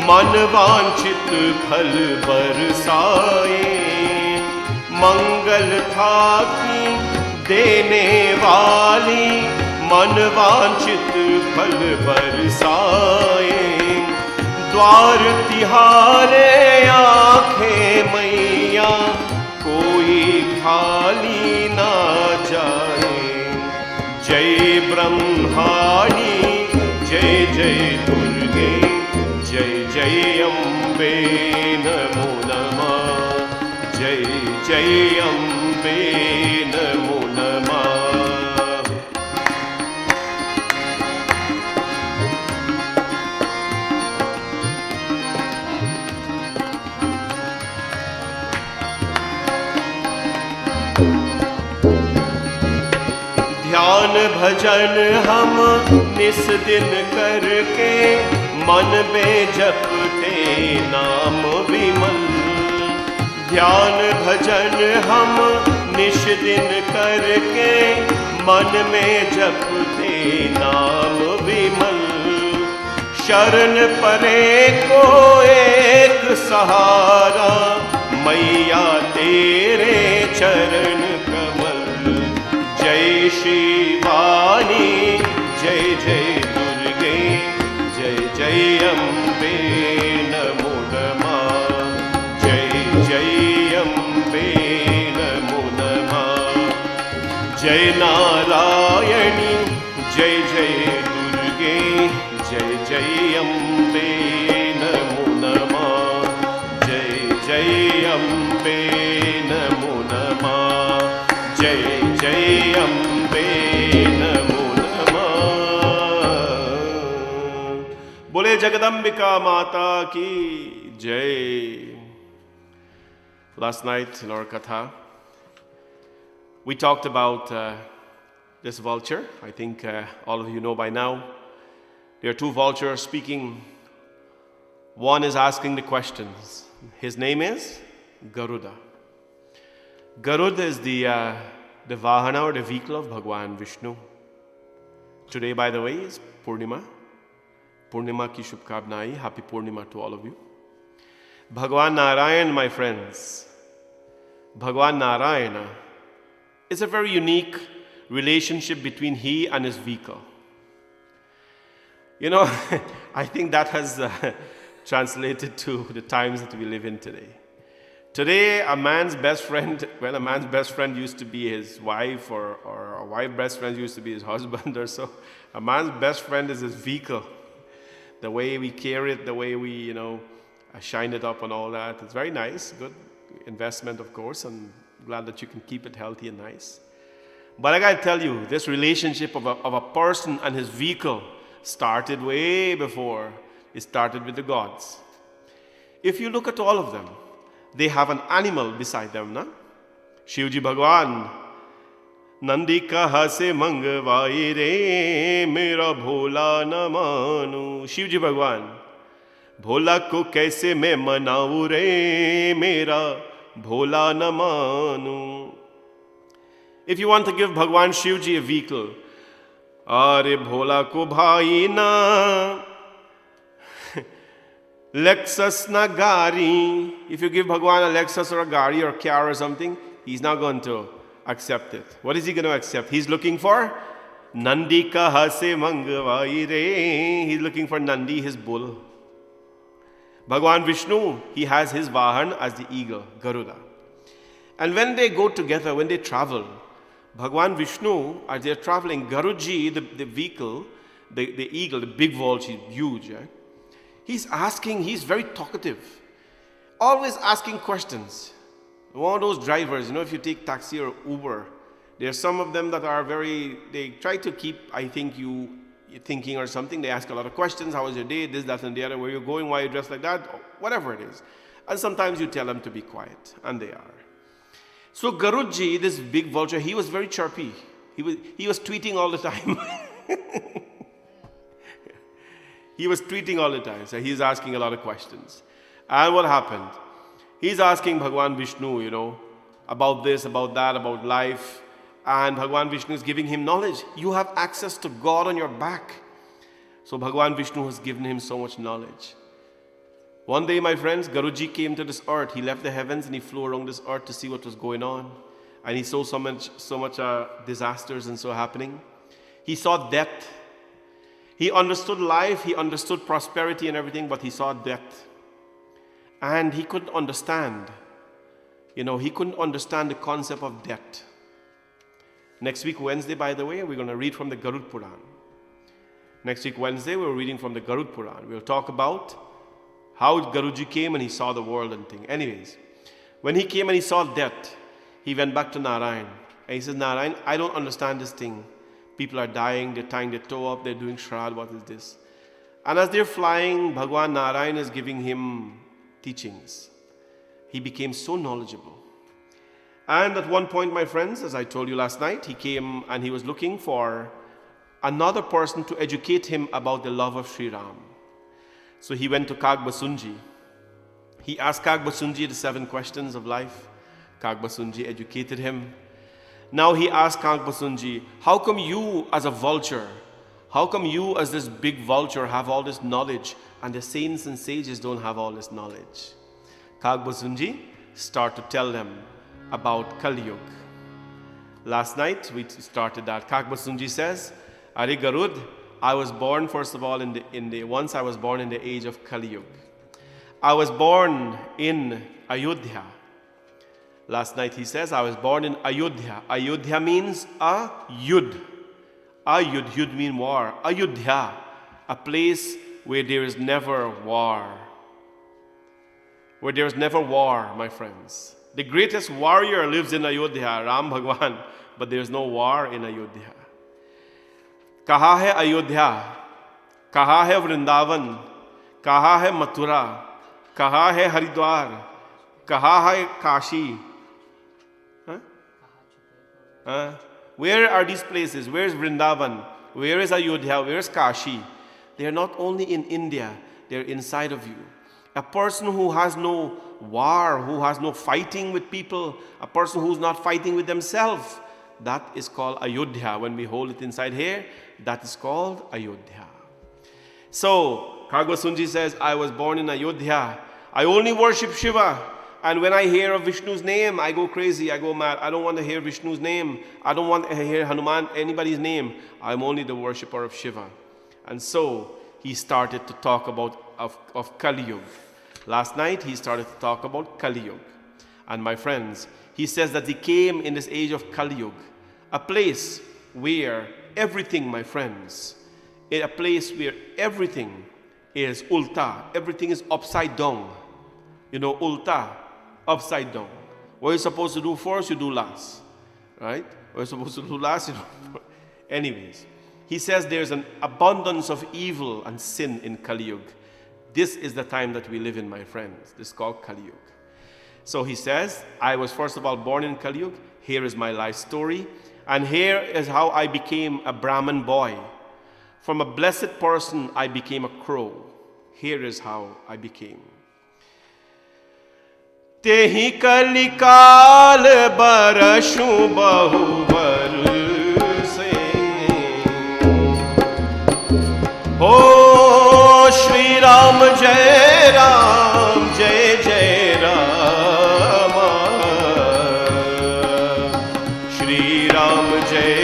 मन वांछित फल बरसाए। मंगल थाकी देने वाली, मन वांछित फल बरसाए। द्वार तिहारे आंखें मैया, कोई खाली ना जाए। जय ब्रह्माणी, जय जय दुर्गे, जय जय अम्बे, नमो नमः। जय जय अम्बे, नमो नमः। भजन हम निस दिन करके, मन में जपते नाम विमल। ध्यान भजन हम निस दिन करके, मन में जपते नाम विमल। शरण परे को एक सहारा, मैया तेरे चरण कमल। जय शिवानी जय जय दुर्गे, जय जय अम्बे नमो नमः। जय जय अम्बे नमो नमः। जय नारायणी जय जय दुर्गे, जय जय अम्बे नमो नमः। जय जय अम्बे नमो नमः। जय जय अम्बे नमो नमः। बोले जगदम्बिका माता की जय। Last night in our katha, we talked about this vulture. I think all of you know by now. There are two vultures speaking. One is asking the questions. His name is Garuda. Garuda is the Vahana or the vehicle of Bhagwan Vishnu. Today, by the way, is Purnima. Purnima ki shubhkabnai. Happy Purnima to all of you. Bhagwan Narayan, my friends. Bhagwan Narayana is a very unique relationship between he and his vehicle. You know, I think that has translated to the times that we live in today. Today, a man's best friend, well, a man's best friend used to be his wife, or a wife's best friend used to be his husband or so. A man's best friend is his vehicle. The way we carry it, the way we, shine it up and all that. It's very nice, good investment, of course, and glad that you can keep it healthy and nice. But I gotta tell you, this relationship of a person and his vehicle started way before. It started with the gods. If you look at all of them, they have an animal beside them, na? Shivji Bhagwan, Nandi kaha se mangvai re, mera bhola na manu. Shivji Bhagwan, भोला को कैसे मैं मनाऊं रे, मेरा भोला न मानूं. If you want to give Bhagwan Shivji a vehicle, अरे भोला को भाई ना Lexus na gari. If you give Bhagwan a Lexus or a gari or a car or something, he's not going to accept it. What is he going to accept? He's looking for Nandi kaha se mangvai re. He's looking for Nandi, his bull. Bhagwan Vishnu, he has his Vahan as the eagle, Garuda. And when they go together, when they travel, Bhagwan Vishnu, as they're traveling, Garuji, the vehicle, the eagle, the big vulture, huge, he's asking, he's very talkative, always asking questions. One of those drivers, if you take taxi or Uber, there are some of them that are they try to keep, I think, you thinking or something. They ask a lot of questions. How was your day? This, that, and the other. Where you're going? Why you dressed like that? Whatever it is. And sometimes you tell them to be quiet. And they are. So Garuji, this big vulture, he was very chirpy. He was tweeting all the time. He was tweeting all the time. So he's asking a lot of questions. And what happened? He's asking Bhagwan Vishnu, about this, about that, about life. And Bhagwan Vishnu is giving him knowledge. You have access to God on your back. So Bhagwan Vishnu has given him so much knowledge. One day, my friends, Garuji came to this earth. He left the heavens and he flew around this earth to see what was going on. And he saw so much disasters and so happening. He saw death. He understood life. He understood prosperity and everything, but he saw death. And he couldn't understand. He couldn't understand the concept of death. Next week, Wednesday, by the way, we're going to read from the Garud Puran. Next week, Wednesday, we're reading from the Garud Puran. We'll talk about how Garuji came and he saw the world and thing. Anyways, when he came and he saw death, he went back to Narayan. And he says, Narayan, I don't understand this thing. People are dying, they're tying their toe up, they're doing Shrad, what is this? And as they're flying, Bhagwan Narayan is giving him teachings. He became so knowledgeable. And at one point, my friends, as I told you last night, he came and he was looking for another person to educate him about the love of Sri Ram. So he went to Kagbasunji. He asked Kagbasunji the 7 questions of life. Kagbasunji educated him. Now he asked Kagbasunji, how come you as a vulture, how come you as this big vulture have all this knowledge and the saints and sages don't have all this knowledge? Kagbasunji started to tell them about Kali Yuga. Last night we started that. Kagbasunji says, Ari Garud, I was born first of all once I was born in the age of Kali Yuga. I was born in Ayodhya. Last night he says, I was born in Ayodhya. Ayodhya means a yud. Ayud, yud means war. Ayodhya, a place where there is never war. Where there is never war, my friends. The greatest warrior lives in Ayodhya, Ram Bhagwan, but there is no war in Ayodhya. Kaha hai Ayodhya? Kaha hai Vrindavan? Kaha hai Mathura? Kaha hai Haridwar? Kaha hai Kashi? Where are these places? Where is Vrindavan? Where is Ayodhya? Where is Kashi? They are not only in India, they are inside of you. A person who has no war, who has no fighting with people, a person who's not fighting with themselves, that is called Ayodhya. When we hold it inside here, that is called Ayodhya. So, Kagbasunji says, I was born in Ayodhya. I only worship Shiva. And when I hear of Vishnu's name, I go crazy, I go mad. I don't want to hear Vishnu's name. I don't want to hear Hanuman, anybody's name. I'm only the worshipper of Shiva. And so he started to talk about of Kali Yuga. Last night he started to talk about Kali Yuga. And my friends, he says that he came in this age of Kali Yuga, a place where everything, my friends, a place where everything is ulta, everything is upside down. You know, ulta, upside down. What you're supposed to do first, you do last. Right? What you're supposed to do last, you do first. Anyways, he says there's an abundance of evil and sin in Kali Yuga. This is the time that we live in, my friends. This is called Kali Yuga. So he says, I was first of all born in Kali Yuga. Here is my life story. And here is how I became a Brahmin boy. From a blessed person, I became a crow. Here is how I became. तेहि कलिकाल बरसु बहु बरसे हो श्री राम जय जय राम श्री राम जय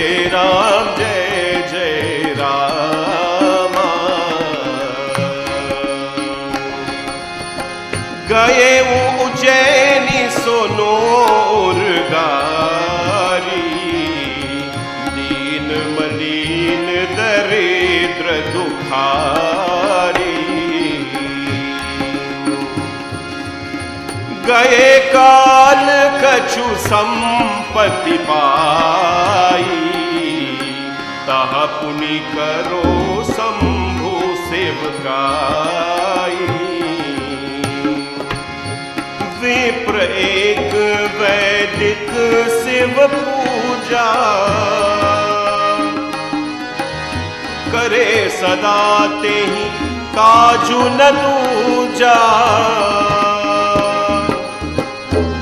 जय राम गए उज्जैनी सोनोर गारी दीन मलीन दरिद्र दुखारी गए काल कछु संपत्ति पाई तह पुनि करो शंभु सेवकाई विप्र एक वैदिक शिव पूजा करे सदा तेहि काजु न दूजा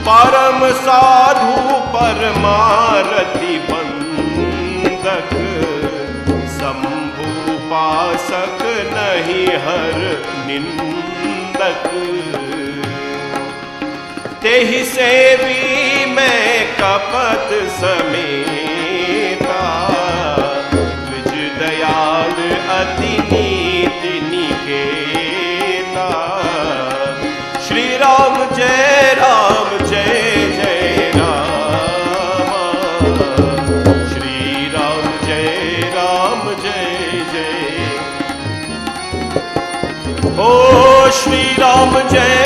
परम साधु परमारति बंदक शंभु पासक नहीं हर निंदक तेहि सेवी मैं कपट समेता द्विज दयाल अति नीति निकेता श्री राम जय जय राम श्री राम जय जय ओ श्री राम जय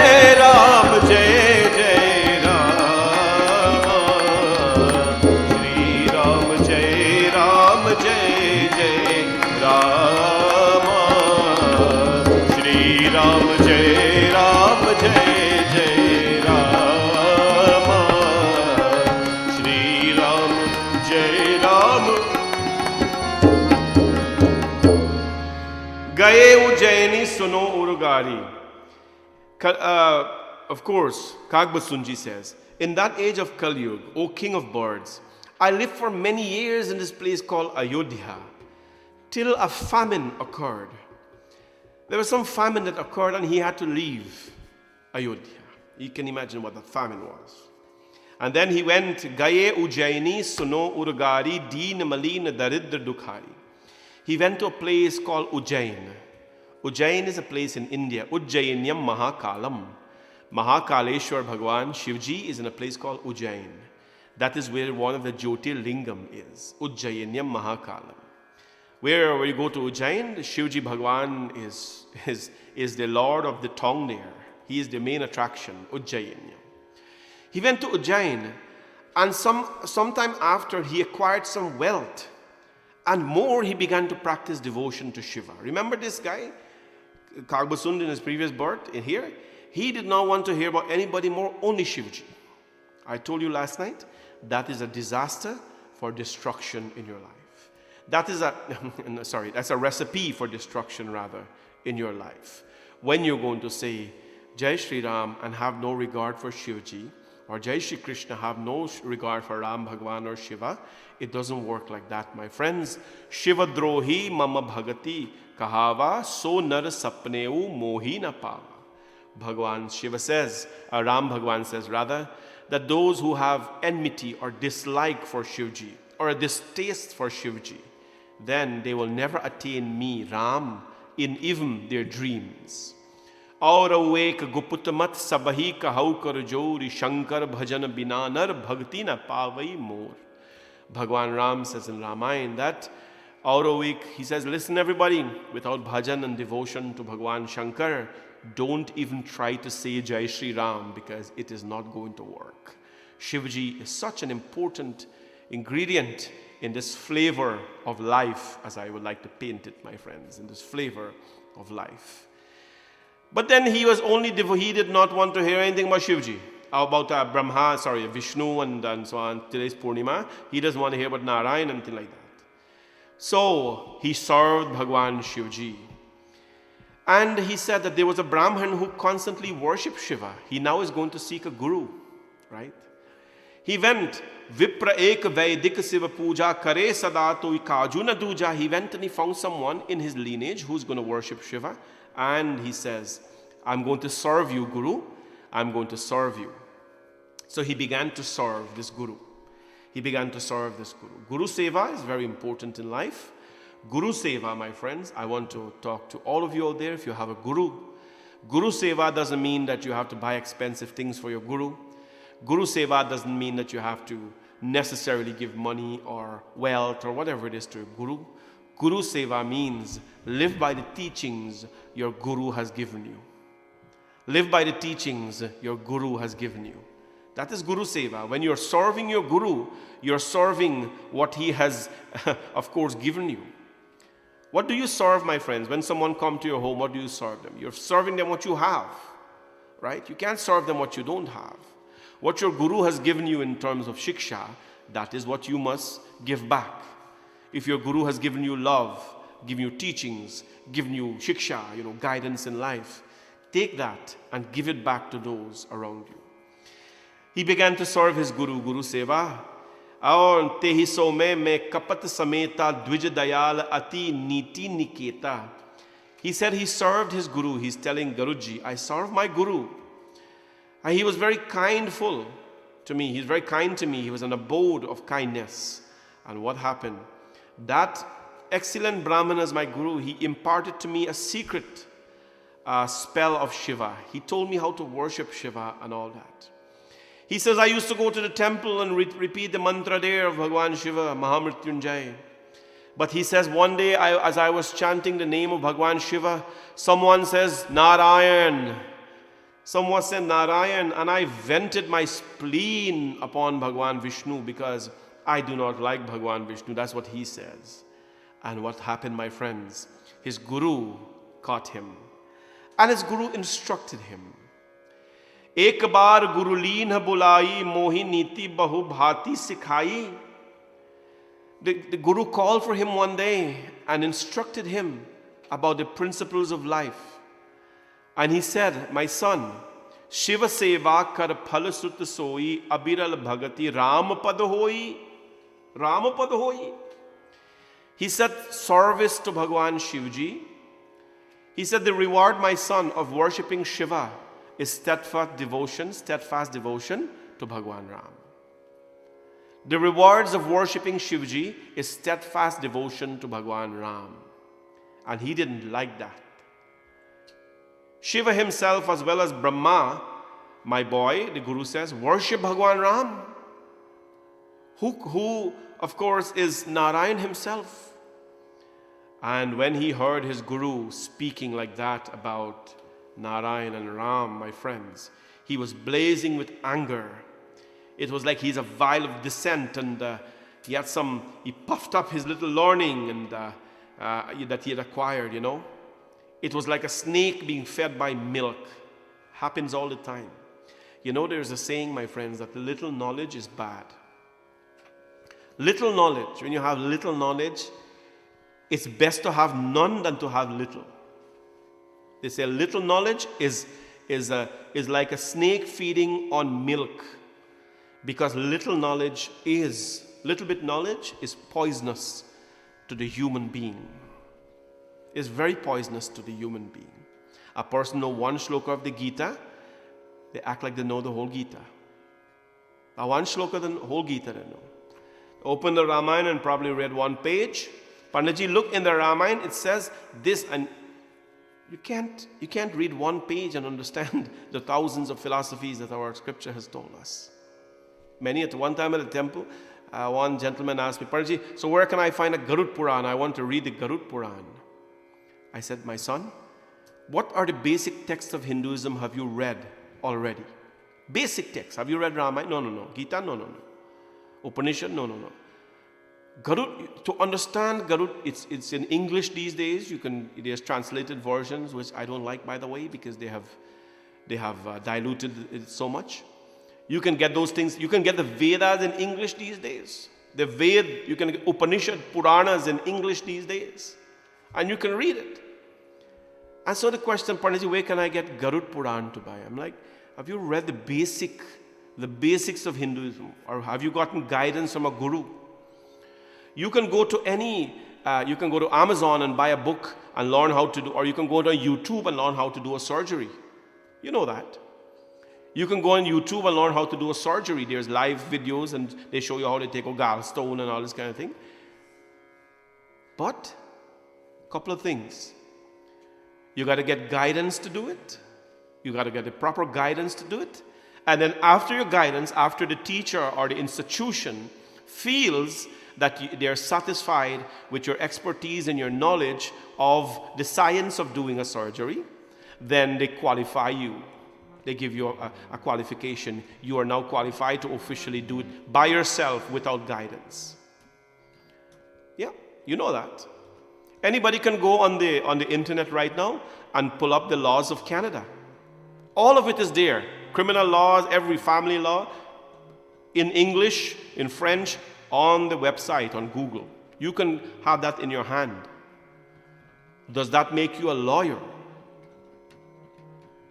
Urugari. Of course, Kagbasunji says, in that age of Kali Yuga, O king of birds, I lived for many years in this place called Ayodhya, till a famine occurred. There was some famine that occurred and he had to leave Ayodhya. You can imagine what the famine was. And then he went, Gaye Ujjaini Suno Urugari Deen Malin Daridra Dukhari. He went to a place called Ujjain. Ujjain is a place in India. Ujjainyam Mahakalam. Mahakaleshwar Bhagwan Shivji is in a place called Ujjain. That is where one of the Jyotirlingam is. Ujjainyam Mahakalam. Where you go to Ujjain, Shivji Bhagwan is the lord of the tongue there. He is the main attraction, Ujjainyam. He went to Ujjain, and sometime after he acquired some wealth, and more he began to practice devotion to Shiva. Remember this guy, Kagbasund in his previous birth in here? He did not want to hear about anybody more, only Shivji. I told you last night, that is a disaster for destruction in your life. That is that's a recipe for destruction rather in your life. When you're going to say Jai Shri Ram and have no regard for Shivji, or Jai Shri Krishna have no regard for Ram Bhagwan or Shiva, it doesn't work like that, my friends. Shiva drohi mama bhagati kahava so nar sapneu mohi na pava. Bhagwan Shiva says, Ram Bhagwan says rather, that those who have enmity or dislike for Shivji or a distaste for Shivji, then they will never attain me, Ram, in even their dreams. Aur awek guputamat sabahi kahau kar jori shankar bhajan binanar bhakti na pavai more. Bhagwan Ram says in Ramayana that aur awek, he says, listen everybody, without bhajan and devotion to Bhagwan Shankar, don't even try to say Jai Shri Ram, because it is not going to work. Shivji is such an important ingredient in this flavor of life, as I would like to paint it, my friends, in this flavor of life. But then he did not want to hear anything about Shivji, about Vishnu and so on. Today's Purnima. He doesn't want to hear about Narayan and anything like that. So he served Bhagwan Shivji. And he said that there was a Brahmin who constantly worshipped Shiva. He now is going to seek a guru, right? He went, Vipra ek Vaidik Siva Puja Kare Sadato Ikajuna Duja. He went and he found someone in his lineage who's going to worship Shiva. And he says, I'm going to serve you, Guru. I'm going to serve you. So he began to serve this Guru. Guru Seva is very important in life. Guru Seva, my friends, I want to talk to all of you out there if you have a Guru. Guru Seva doesn't mean that you have to buy expensive things for your Guru. Guru Seva doesn't mean that you have to necessarily give money or wealth or whatever it is to a Guru. Guru Seva means live by the teachings your Guru has given you. Live by the teachings your Guru has given you. That is Guru Seva. When you're serving your Guru, you're serving what he has, of course, given you. What do you serve, my friends? When someone comes to your home, what do you serve them? You're serving them what you have, right? You can't serve them what you don't have. What your Guru has given you in terms of shiksha, that is what you must give back. If your Guru has given you love, given you teachings, given you shiksha, guidance in life, take that and give it back to those around you. He began to serve his Guru, Guru Seva. Aur tehi so mein kapat sameta dvij dayal ati niti niketa. He said he served his Guru. He's telling Guruji, I serve my Guru. And he was very kindful to me. He's very kind to me. He was an abode of kindness. And what happened? That excellent Brahman as my Guru, he imparted to me a secret spell of Shiva. He told me how to worship Shiva and all that. He says, I used to go to the temple and repeat the mantra there of Bhagwan Shiva, Mahamrityunjay. But he says, one day as I was chanting the name of Bhagwan Shiva, someone says, Narayan. Someone said Narayan, and I vented my spleen upon Bhagwan Vishnu because I do not like Bhagwan Vishnu. That's what he says. And what happened, my friends? His Guru caught him. And his Guru instructed him. Ek baar guru leen bulai mohi niti bahu bhati sikhai. The Guru called for him one day and instructed him about the principles of life. And he said, my son, Shiva seva kar phal sut soi, abiral bhagati ram pad hoi. Ram pad hoi. He said, service to Bhagwan Shivji. He said, the reward, my son, of worshipping Shiva is steadfast devotion to Bhagwan Ram. The rewards of worshipping Shivji is steadfast devotion to Bhagwan Ram. And he didn't like that. Shiva himself, as well as Brahma, my boy, the Guru says, worship Bhagwan Ram, who of course is Narayan himself. And when he heard his Guru speaking like that about Narayan and Ram, my friends, he was blazing with anger. It was like he's a vial of dissent, and he puffed up his little learning and that he had acquired, It was like a snake being fed by milk. Happens all the time. There's a saying, my friends, that little knowledge is bad. Little knowledge, when you have little knowledge, it's best to have none than to have little. They say little knowledge is like a snake feeding on milk, because little bit knowledge is poisonous to the human being. It's very poisonous to the human being. A person know one shloka of the Gita, they act like they know the whole Gita. Now one shloka, the whole Gita they know. Open the Ramayana and probably read one page. Panditji, look in the Ramayana, it says this, and you can't read one page and understand the thousands of philosophies that our scripture has told us. Many at one time at a temple, one gentleman asked me, Panditji, so where can I find a Garud Puran? I want to read the Garud Puran. I said, my son, what are the basic texts of Hinduism have you read already? Basic texts. Have you read Ramayana? No. Gita? No. Upanishad? No. Garud, to understand Garud, it's in English these days. There's translated versions, which I don't like, by the way, because they have diluted it so much. You can get those things. You can get the Vedas in English these days. The Ved, you can get Upanishad, Puranas in English these days. And you can read it. And so the question, Panditji, where can I get Garud Puran to buy? I'm like, have you read the basics of Hinduism? Or have you gotten guidance from a guru? You can go to you can go to Amazon and buy a book and learn how to do, or you can go to YouTube and learn how to do a surgery. You know that. You can go on YouTube and learn how to do a surgery. There's live videos and they show you how to take a gallstone and all this kind of thing. But, a couple of things. You got to get guidance to do it. You got to get the proper guidance to do it. And then after your guidance, after the teacher or the institution feels that they're satisfied with your expertise and your knowledge of the science of doing a surgery, then they qualify you. They give you a qualification. You are now qualified to officially do it by yourself without guidance. Yeah, you know that. Anybody can go on the internet right now and pull up the laws of Canada. All of it is there. Criminal laws, every family law, in English, in French, on the website, on Google. You can have that in your hand. Does that make you a lawyer?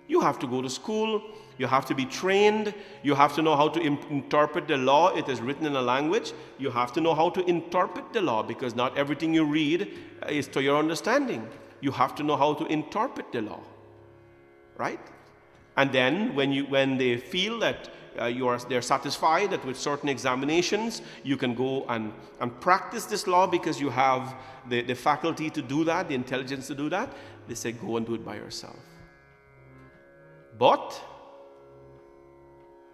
You have to go to school. You have to be trained. You have to know how to interpret the law. It is written in a language. You have to know how to interpret the law, because not everything you read is to your understanding. You have to know how to interpret the law, right? And then when they feel that they're satisfied that with certain examinations you can go and practice this law because you have the faculty to do that, the intelligence to do that, they say go and do it by yourself. But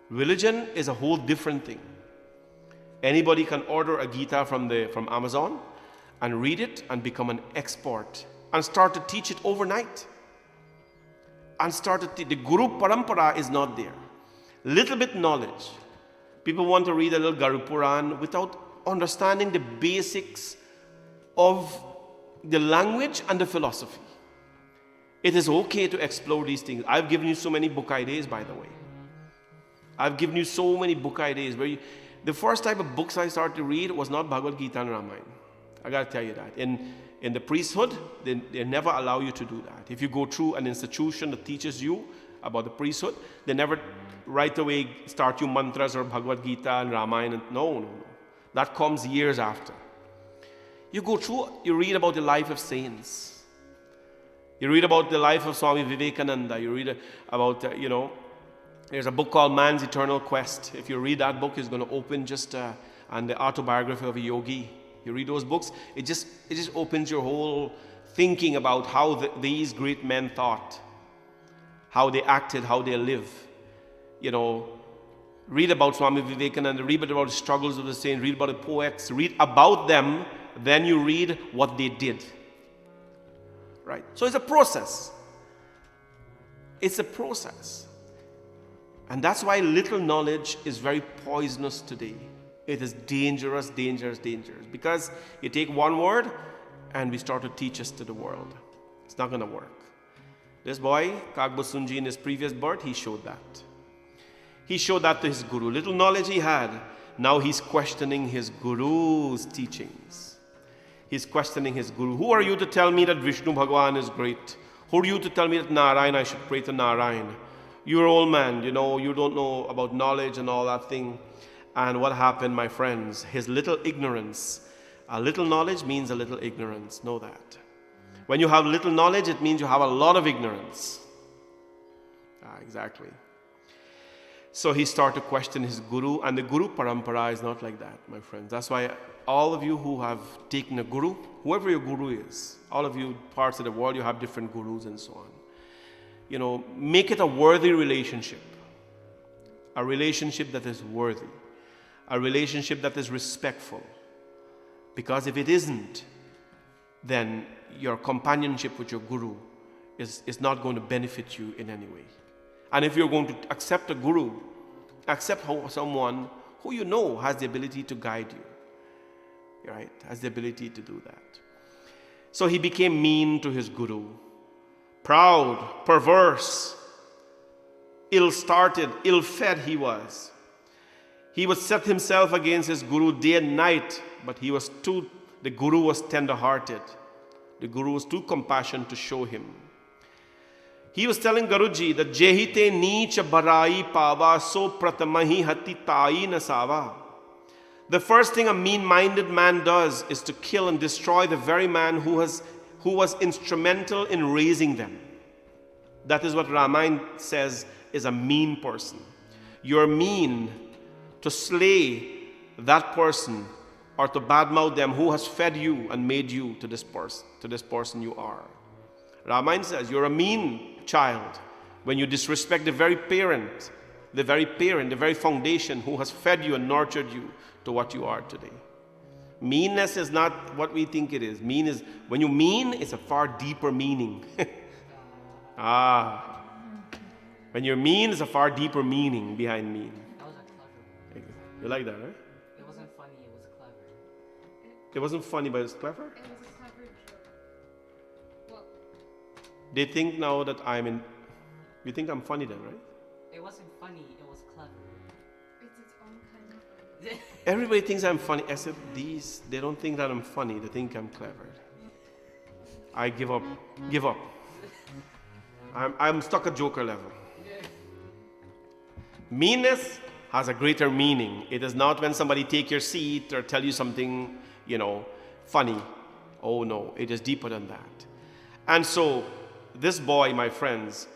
religion is a whole different thing. Anybody can order a Gita from Amazon and read it and become an expert and start to teach it overnight. And the Guru Parampara is not there. Little bit knowledge. People want to read a little Guru Puran without understanding the basics of the language and the philosophy. It is okay to explore these things. I've given you so many book ideas, by the way. I've given you so many book ideas. The first type of books I started to read was not Bhagavad Gita and Ramayana. I got to tell you that. in the priesthood, they never allow you to do that. If you go through an institution that teaches you about the priesthood, they never right away start you mantras or Bhagavad Gita and Ramayana. No. That comes years after. You go through, you read about the life of saints. You read about the life of Swami Vivekananda. You read about, there's a book called Man's Eternal Quest. If you read that book, it's going to open and the autobiography of a yogi. You read those books, it just opens your whole thinking about how these great men thought, how they acted, how they live. Read about Swami Vivekananda, read about the struggles of the saints, read about the poets, read about them, then you read what they did. Right? So it's a process. It's a process. And that's why little knowledge is very poisonous today. It is dangerous, dangerous, dangerous. Because you take one word and we start to teach us to the world. It's not going to work. This boy, Kagbo Sunji, in his previous birth, he showed that. He showed that to his guru. Little knowledge he had. Now he's questioning his guru's teachings. He's questioning his guru. Who are you to tell me that Vishnu Bhagwan is great? Who are you to tell me that Narayana, I should pray to Narayana? You're an old man, you don't know about knowledge and all that thing. And what happened, my friends? His little ignorance. A little knowledge means a little ignorance. Know that. When you have little knowledge, it means you have a lot of ignorance. Exactly. So he started to question his guru, and the guru parampara is not like that, my friends. That's why all of you who have taken a guru, whoever your guru is, all of you parts of the world, you have different gurus and so on. Make it a worthy relationship. A relationship that is worthy. A relationship that is respectful. Because if it isn't, then your companionship with your guru is not going to benefit you in any way. And if you're going to accept a guru, accept someone who you know has the ability to guide you, right? Has the ability to do that. So he became mean to his guru. Proud, perverse, ill-started, ill-fed he was. He would set himself against his guru day and night, but the guru was tender-hearted. The guru was too compassionate to show him. He was telling Guruji that Jehite neech barai pava so pratamahi hati tai nasava. The first thing a mean-minded man does is to kill and destroy the very man who was instrumental in raising them. That is what Ramayana says is a mean person. You're mean to slay that person or to badmouth them who has fed you and made you to this person you are. Ramayana says you're a mean child when you disrespect the very parent, the very foundation who has fed you and nurtured you to what you are today. Meanness is not what we think it is. When you mean, it's a far deeper meaning. When you're mean, it's a far deeper meaning behind mean. That was a clever. You like that, right? It wasn't funny, it was clever. It wasn't funny, but it's clever? It was a clever joke. Well, They think now that you think I'm funny then, right? It wasn't funny, it was clever. it's its own kind of funny. Everybody thinks I'm funny, except these. They don't think that I'm funny. They think I'm clever. I give up. Give up. I'm stuck at Joker level. Meanness has a greater meaning. It is not when somebody take your seat or tell you something, funny. Oh no, it is deeper than that. And so, this boy, my friends,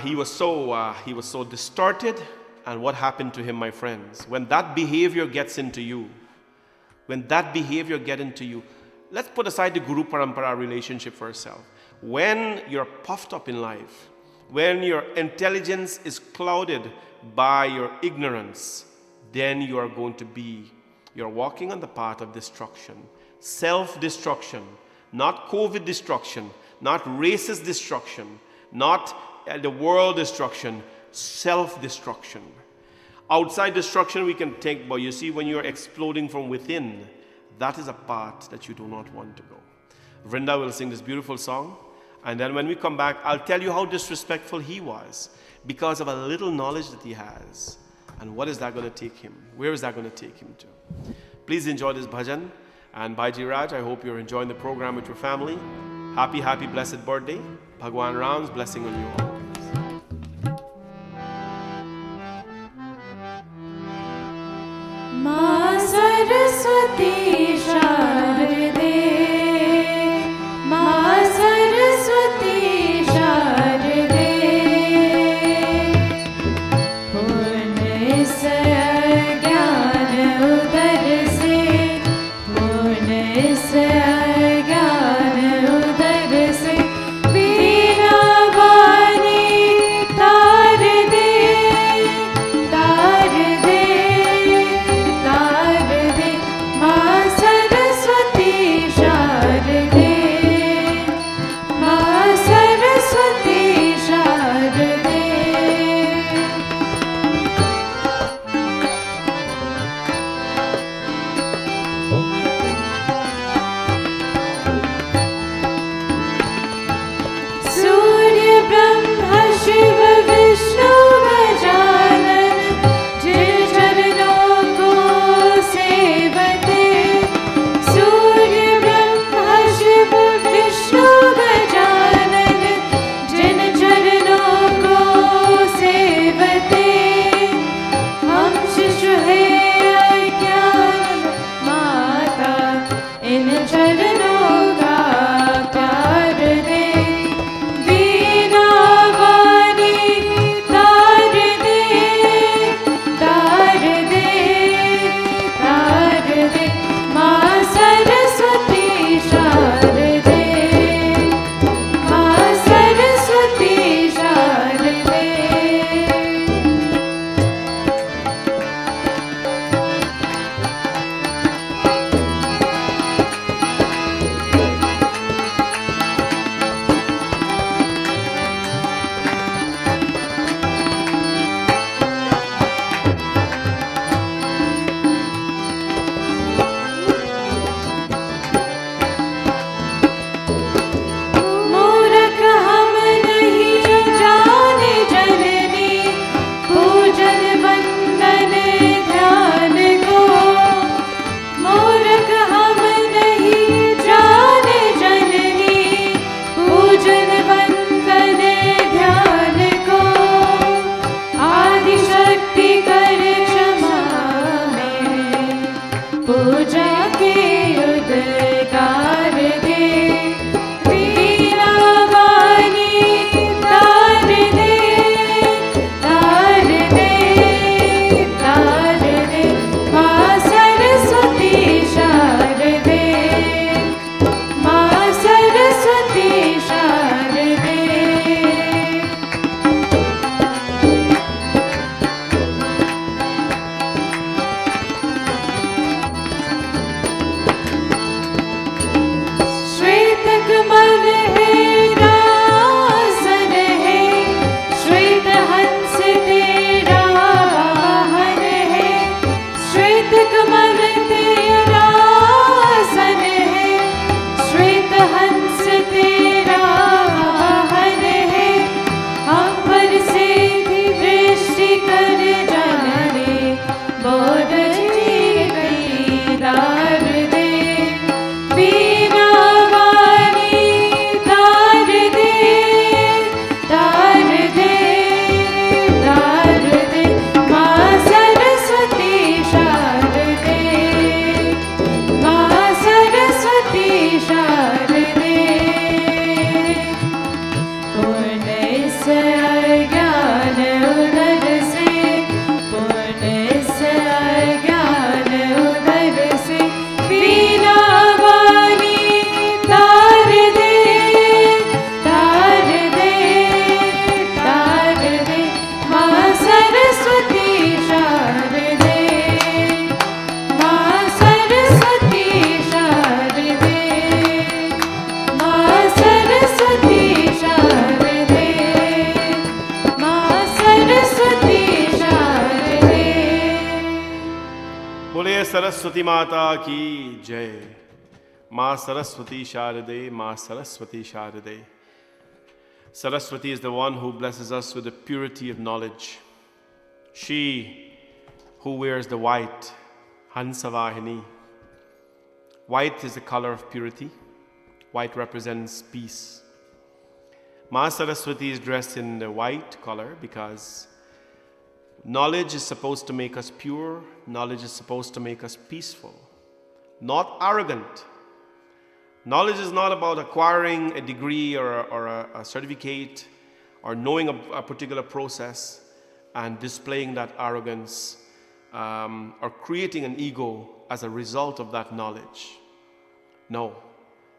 he was so distorted. And what happened to him, my friends? When that behavior gets into you, let's put aside the Guru Parampara relationship for ourselves. When you're puffed up in life, when your intelligence is clouded by your ignorance, then you're walking on the path of destruction. Self-destruction, not COVID destruction, not racist destruction, not the world destruction, self-destruction. Outside destruction we can take, but you see, when you're exploding from within, that is a path that you do not want to go. Vrinda will sing this beautiful song, and then when we come back, I'll tell you how disrespectful he was because of a little knowledge that he has. And what is that going to take him? Where is that going to take him to? Please enjoy this bhajan. And Bhaiji Raj, I hope you're enjoying the program with your family. Happy, happy, blessed birthday. Bhagwan Ram's blessing on you all. Ma Saraswati Sharade, Ma Saraswati Sharade, Purna se Gyan Udar se, Purna se Gyan Udar se, Veena Vani Tar de, Tar de, Tar de, Ma Saraswati Sharade, Ma Saraswati Sharade. सूर्य ब्रह्म शिव विष्णु गजानन जिन चरणों को सेवते सूर्य ब्रह्म शिव विष्णु गजानन जिन चरणों को सेवते हम शिशु है अज्ञान माता इन चरणों का प्यार दे वीणा वाणी तार दे तार दे तार दे माँ सरस्वती शारदे माँ सरस्वती शारदे मूरख हम नहीं जाने जननी पूजन वंदन ध्यान को मूरख हम नहीं जाने जननी पूजन वंदन ध्यान को आदि शक्ति कर क्षमा में पूजा के उद्गार दे वीणा वाणी तार दे तार दे तार दे माँ सरस्वती शारदे माँ सरस्वती शारदे श्वेत कमल है रासन है श्वेत हंस तेरा वाहन है श्वेत कमल तेरा आसन है श्वेत हंस तेरा वाहन है हम पर से दृष्टि कर जाने बोध गई दार दे वीणा वाणी तार दे तार दे तार दे माँ सरस्वती शारदे माँ सरस्वती शारदे पूर्ण से ज्ञान उदर से पूर्ण से ज्ञान उदर से वीणा वाणी तार दे तार दे तार दे माँ सरस्वती शारदे माँ सरस्वती शारदे माँ सरस्वती शारदे माँ सरस्वती शारदे बोले सरस्वती माता की जय. Ma Saraswati Sharade, Ma Saraswati Sharade. Saraswati is the one who blesses us with the purity of knowledge. She who wears the white Hansavahini, White is the color of purity. White represents peace. Ma Saraswati is dressed in the white color because knowledge is supposed to make us pure. Knowledge is supposed to make us peaceful, not arrogant. Knowledge is not about acquiring a degree or a certificate or knowing a particular process and displaying that arrogance or creating an ego as a result of that knowledge. No.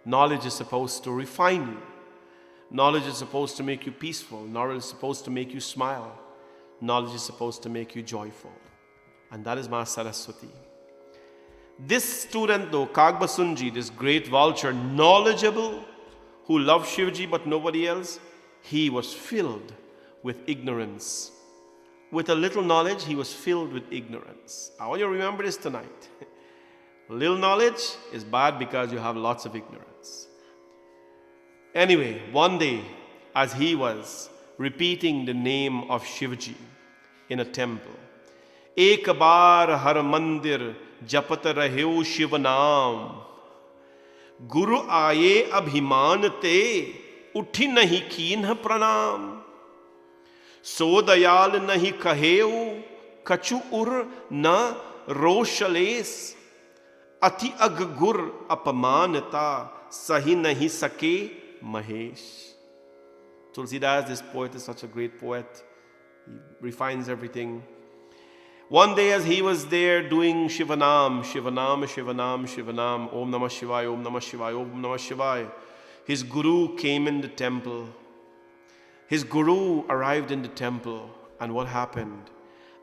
Knowledge is supposed to refine you. Knowledge is supposed to make you peaceful. Knowledge is supposed to make you smile. Knowledge is supposed to make you joyful. And that is Ma Saraswati. This student though, Kagbasunji, this great vulture, knowledgeable, who loved Shivji but nobody else, he was filled with ignorance. With a little knowledge, he was filled with ignorance. I want you to remember this tonight. Little knowledge is bad because you have lots of ignorance. Anyway, one day, as he was repeating the name of Shivji in a temple, Ek baar har mandir japat raheo Shiv naam, Guru aaye abhiman te, uthi nahi keenh pranam, So dayal nahi kaheu, kachu ur na roshales, Ati aggur apamanata, sahi nahi sake Mahesh. Tulsidas, this poet, is such a great poet. He refines everything. One day as he was there doing Shivanam, Shivanam, Shivanam, Shivanam, Om Namah Shivaya, Om Namah Shivaya, Om Namah Shivaya, his guru came in the temple. His guru arrived in the temple, and what happened?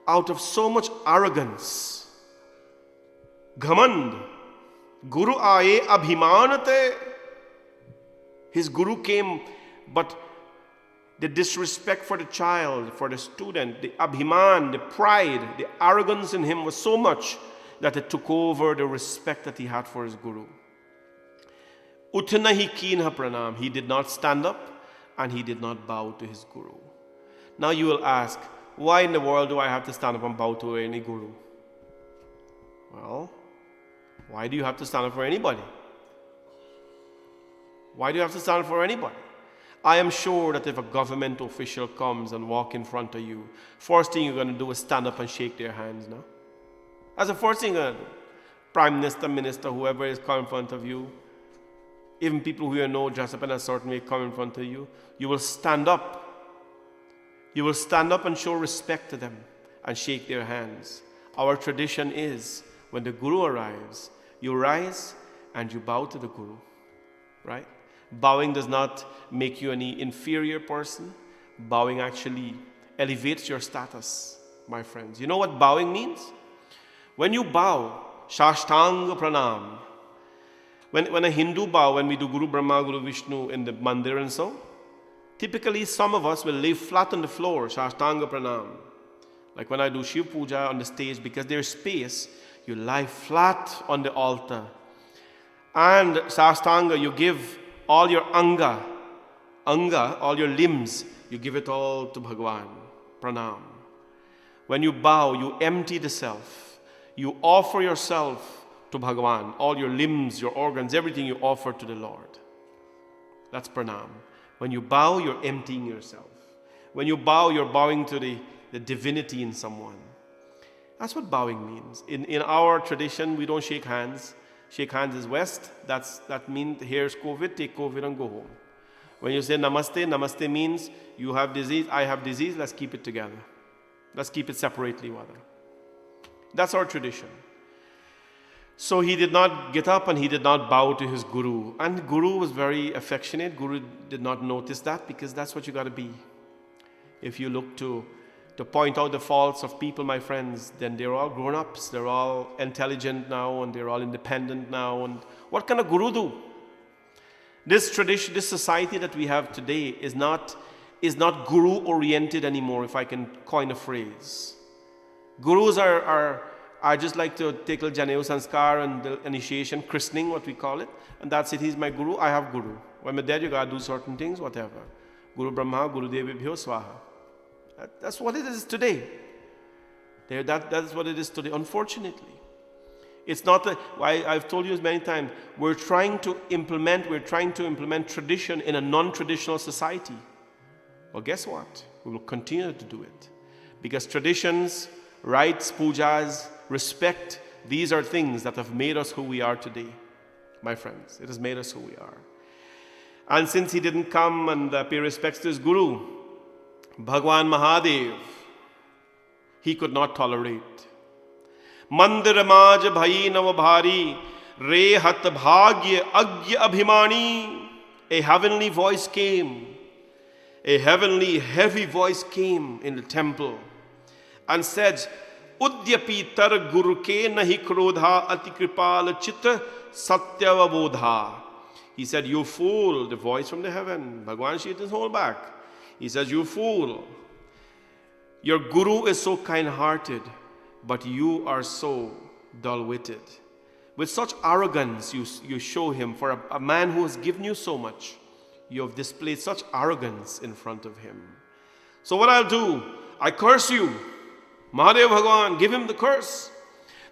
Out of so much arrogance, Ghamand, Guru aaye abhimanate. His guru came, but the disrespect for the child, for the student, the abhiman, the pride, the arrogance in him was so much that it took over the respect that he had for his guru. Utnahi keenha pranam. He did not stand up and he did not bow to his guru. Now you will ask, why in the world do I have to stand up and bow to any guru? Well, why do you have to stand up for anybody? Why do you have to stand up for anybody? I am sure that if a government official comes and walks in front of you, first thing you're going to do is stand up and shake their hands, no? That's the first thing you're going to do. Prime Minister, Minister, whoever is coming in front of you, even people who you know dress up in a certain way come in front of you, you will stand up. You will stand up and show respect to them and shake their hands. Our tradition is, when the Guru arrives, you rise and you bow to the Guru, right? Bowing does not make you any inferior person. Bowing actually elevates your status, my friends. You know what bowing means? When you bow, Shashtanga Pranam. When a Hindu bow, when we do Guru Brahma, Guru Vishnu in the mandir and so, typically some of us will lay flat on the floor, Shashtanga Pranam. Like when I do Shiv Puja on the stage, because there's space, you lie flat on the altar. And Shashtanga, you give all your anga, all your limbs, you give it all to Bhagwan, pranam. When you bow, you empty the self. You offer yourself to Bhagwan, all your limbs, your organs, everything you offer to the Lord. That's pranam. When you bow, you're emptying yourself. When you bow, you're bowing to the divinity in someone. That's what bowing means. In our tradition, we don't shake hands. Shake hands is West. That means here's COVID, take COVID and go home. When you say namaste, namaste means you have disease, I have disease, let's keep it together. Let's keep it separately, rather. That's our tradition. So he did not get up and he did not bow to his guru. And guru was very affectionate. Guru did not notice that because that's what you got to be. If you look to point out the faults of people, my friends, then they're all grown-ups, they're all intelligent now, and they're all independent now. And what can a guru do? This tradition, this society that we have today is not guru-oriented anymore, if I can coin a phrase. Gurus are just like to take a Janeo Sanskar and the initiation, christening, what we call it, and that's it, he's my guru, I have guru. When I'm dead, you gotta do certain things, whatever. Guru Brahma, Guru Devibhyo Swaha. That's what it is today. That's what it is today, unfortunately. It's not I've told you many times, we're trying to implement tradition in a non-traditional society. Well, guess what? We will continue to do it. Because traditions, rites, pujas, respect, these are things that have made us who we are today. My friends, it has made us who we are. And since he didn't come and pay respects to his guru, Bhagwan Mahadev, he could not tolerate. Mandir maj bhai nav bhari, re hat bhagya agya abhimani. A heavenly voice came. A heavenly heavy voice came in the temple and said, Udyapi tar guru ke nahi krodha ati kripal chitta satyavabodha. He said, you fool, the voice from the heaven. Bhagwan Shiva didn't hold back. He says, you fool. Your guru is so kind-hearted, but you are so dull-witted. With such arrogance you show him. For a man who has given you so much, you have displayed such arrogance in front of him. So what I'll do, I curse you. Mahadev Bhagwan, give him the curse.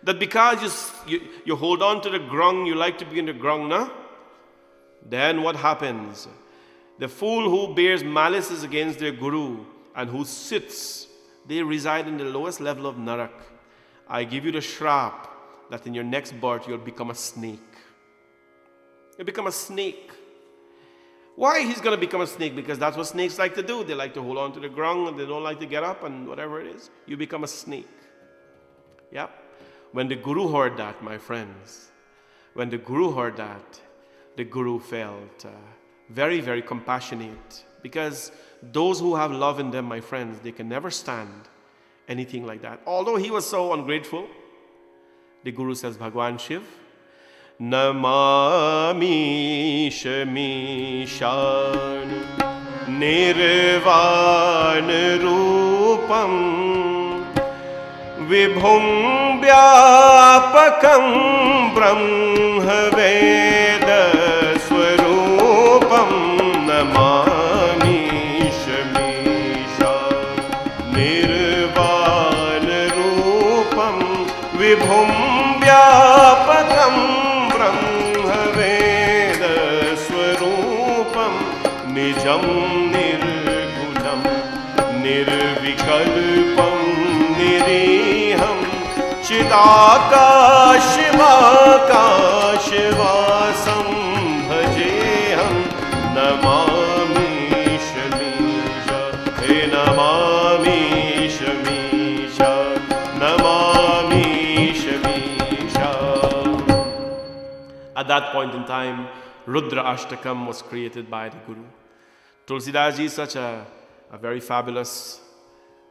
That because you hold on to the grung, you like to be in the grung, na? Then what happens? The fool who bears malices against their guru and who sits, they reside in the lowest level of narak. I give you the shrap that in your next birth you'll become a snake. You'll become a snake. Why he's going to become a snake? Because that's what snakes like to do. They like to hold on to the ground and they don't like to get up and whatever it is. You become a snake. Yep. When the guru heard that, my friends, when the guru heard that, the guru felt very, very compassionate. Because those who have love in them, my friends, they can never stand anything like that. Although he was so ungrateful, the guru says, Bhagwan Shiv, Namami Shamishan Nirvan Rupam Vibhum Vyapakam Brahma Veda Swarupam Namami Shamishan Nirvan Rupam Vibhum Vyapakam Nijam nirgunam nirvikalpam niriham chidakashivakashivasam bhajeham namami shamisha he namami shamisha namami shamisha. At that point in time, Rudra Ashtakam was created by the Guru. Tulsidas Ji is such a very fabulous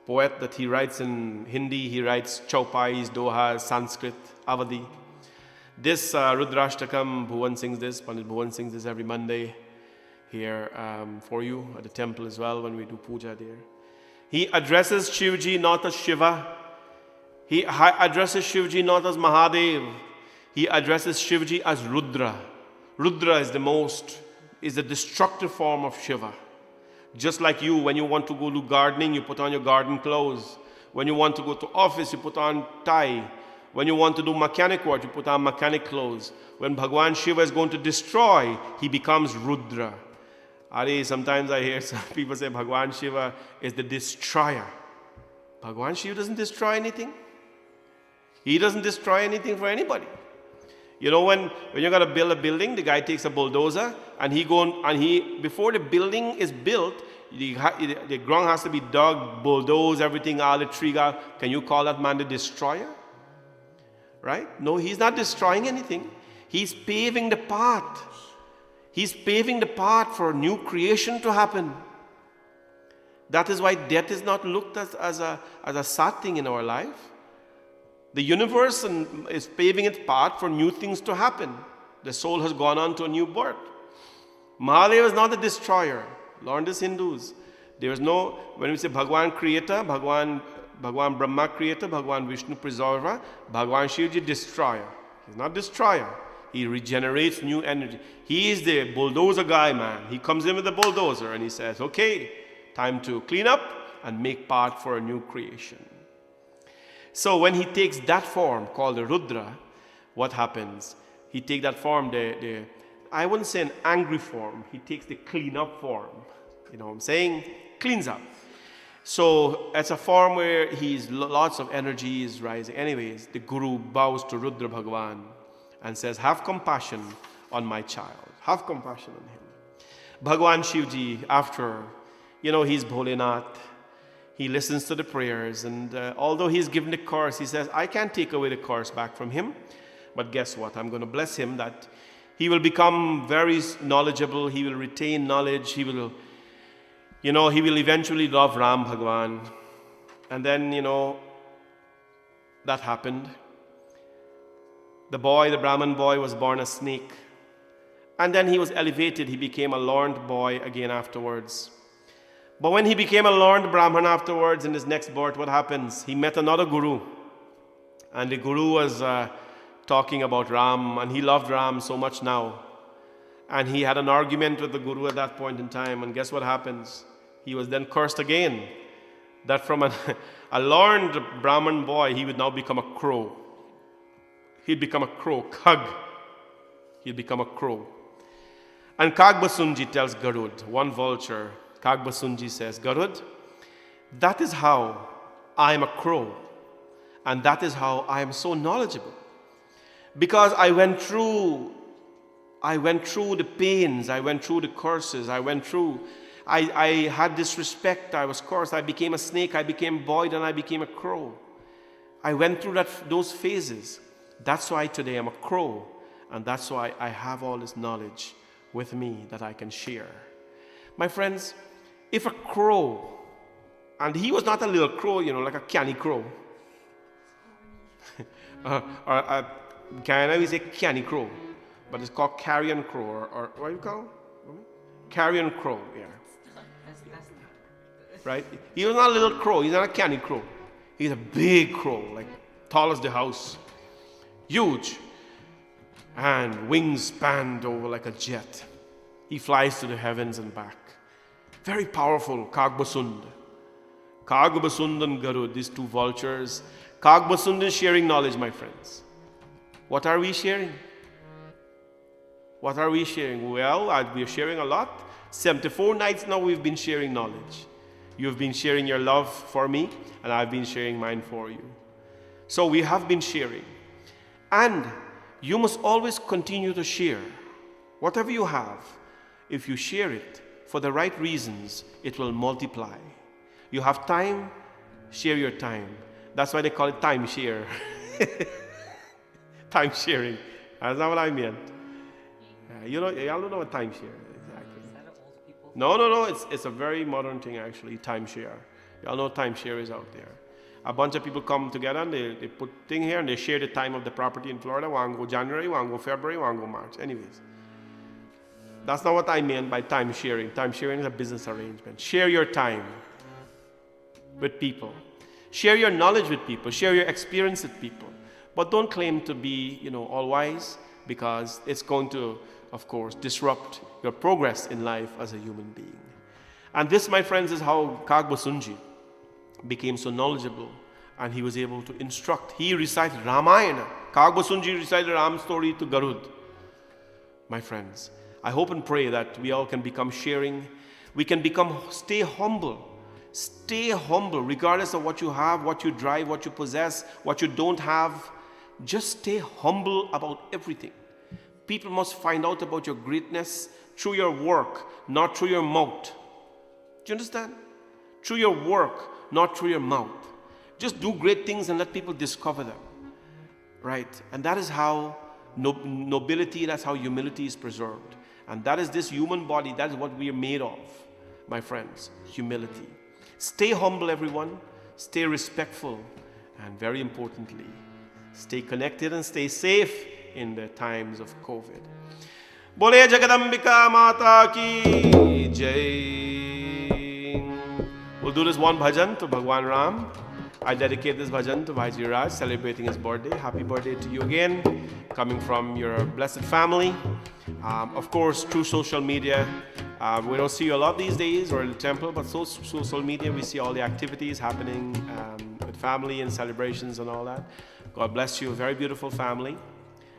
poet that he writes in Hindi, he writes Chaupais, Dohas, Sanskrit, Avadi. This Rudra Ashtakam, Bhuvan sings this, Pandit Bhuvan sings this every Monday here for you at the temple as well when we do puja there. He addresses Shivji not as Shiva. He addresses Shivji not as Mahadev. He addresses Shivji as Rudra. Rudra is the destructive form of Shiva. Just like you, when you want to go do gardening, you put on your garden clothes. When you want to go to office, you put on tie. When you want to do mechanic work, you put on mechanic clothes. When Bhagwan Shiva is going to destroy, he becomes Rudra. Sometimes I hear some people say Bhagwan Shiva is the destroyer. Bhagwan Shiva doesn't destroy anything. He doesn't destroy anything for anybody. You know, when you're going to build a building, the guy takes a bulldozer and before the building is built, the ground has to be dug, bulldoze, everything, all the tree. Can you call that man the destroyer? Right? No, he's not destroying anything. He's paving the path. He's paving the path for new creation to happen. That is why death is not looked at as a sad thing in our life. The universe is paving its path for new things to happen. The soul has gone on to a new birth. Mahadev is not the destroyer. Learn this, Hindus. There is no, when we say Bhagwan creator, Bhagwan Brahma creator, Bhagwan Vishnu preserver, Bhagwan Shivji destroyer. He's not destroyer. He regenerates new energy. He is the bulldozer guy, man. He comes in with the bulldozer and he says, okay, time to clean up and make path for a new creation. So when he takes that form called the Rudra, what happens? He takes that form, I wouldn't say an angry form. He takes the clean up form. You know what I'm saying? Cleans up. So it's a form where he's lots of energy is rising. Anyways, the Guru bows to Rudra Bhagwan and says, have compassion on my child. Have compassion on him. Bhagwan Shivji, after, he's Bholenath, he listens to the prayers, and although he's given the curse, he says, I can't take away the curse back from him, but guess what? I'm going to bless him that he will become very knowledgeable, he will retain knowledge, he will eventually love Ram Bhagwan. And then, that happened. The Brahman boy was born a snake. And then he was elevated. He became a learned boy again afterwards. But when he became a learned Brahman afterwards, in his next birth, what happens? He met another guru. And the guru was talking about Ram, and he loved Ram so much now. And he had an argument with the guru at that point in time. And guess what happens? He was then cursed again. That from a learned Brahman boy, he would now become a crow. He'd become a crow, Kag. He'd become a crow. And Kagbasunji tells Garud, one vulture, Kagbasunji says, Garud, that is how I am a crow. And that is how I am so knowledgeable. Because I went through the pains, I went through the curses, I had disrespect, I was cursed, I became a snake, I became boy, then I became a crow. I went through those phases. That's why today I'm a crow. And that's why I have all this knowledge with me that I can share. My friends, if a crow, and he was not a little crow, like a canny crow. Guyana we say canny crow, but it's called carrion crow, or what do you call it? Carrion crow, yeah. Right? He was not a little crow, he's not a canny crow. He's a big crow, like tall as the house. Huge. And wings spanned over like a jet. He flies to the heavens and back. Very powerful, Kagbasund. Kagbasund and Garud, these two vultures. Kagbasund is sharing knowledge, my friends. What are we sharing? What are we sharing? Well, we are sharing a lot. 74 nights now we've been sharing knowledge. You've been sharing your love for me, and I've been sharing mine for you. So we have been sharing. And you must always continue to share. Whatever you have, if you share it for the right reasons, it will multiply. You have time, share your time. That's why they call it time share. Time sharing. That's not what I meant. Y'all don't know what time share is exactly. Is that old people? No. It's a very modern thing actually, time share. Y'all know time share is out there. A bunch of people come together and they put thing here and they share the time of the property in Florida. One go January, one go February, one go March. Anyways, that's not what I meant by time sharing. Time sharing is a business arrangement. Share your time with people. Share your knowledge with people. Share your experience with people. But don't claim to be, all wise, because it's going to, of course, disrupt your progress in life as a human being. And this, my friends, is how Kagbasunji became so knowledgeable, and he was able to instruct. He recited Ramayana. Kagbasunji recited Ram's story to Garud. My friends, I hope and pray that we all can become sharing. We can stay humble. Stay humble regardless of what you have, what you drive, what you possess, what you don't have. Just stay humble about everything. People must find out about your greatness through your work, not through your mouth. Do you understand? Through your work, not through your mouth. Just do great things and let people discover them. Right? And that is how nobility, that's how humility is preserved. And that is this human body, that is what we are made of, my friends. Humility. Stay humble, everyone. Stay respectful. And very importantly, stay connected and stay safe in the times of COVID. Bole Jagadambika Mata Ki Jai. We'll do this one bhajan to Bhagwan Ram. I dedicate this bhajan to Bhaiji Raj, celebrating his birthday. Happy birthday to you again, coming from your blessed family. Of course, through social media. We don't see you a lot these days or in the temple, but social media, we see all the activities happening with family and celebrations and all that. God bless you, a very beautiful family.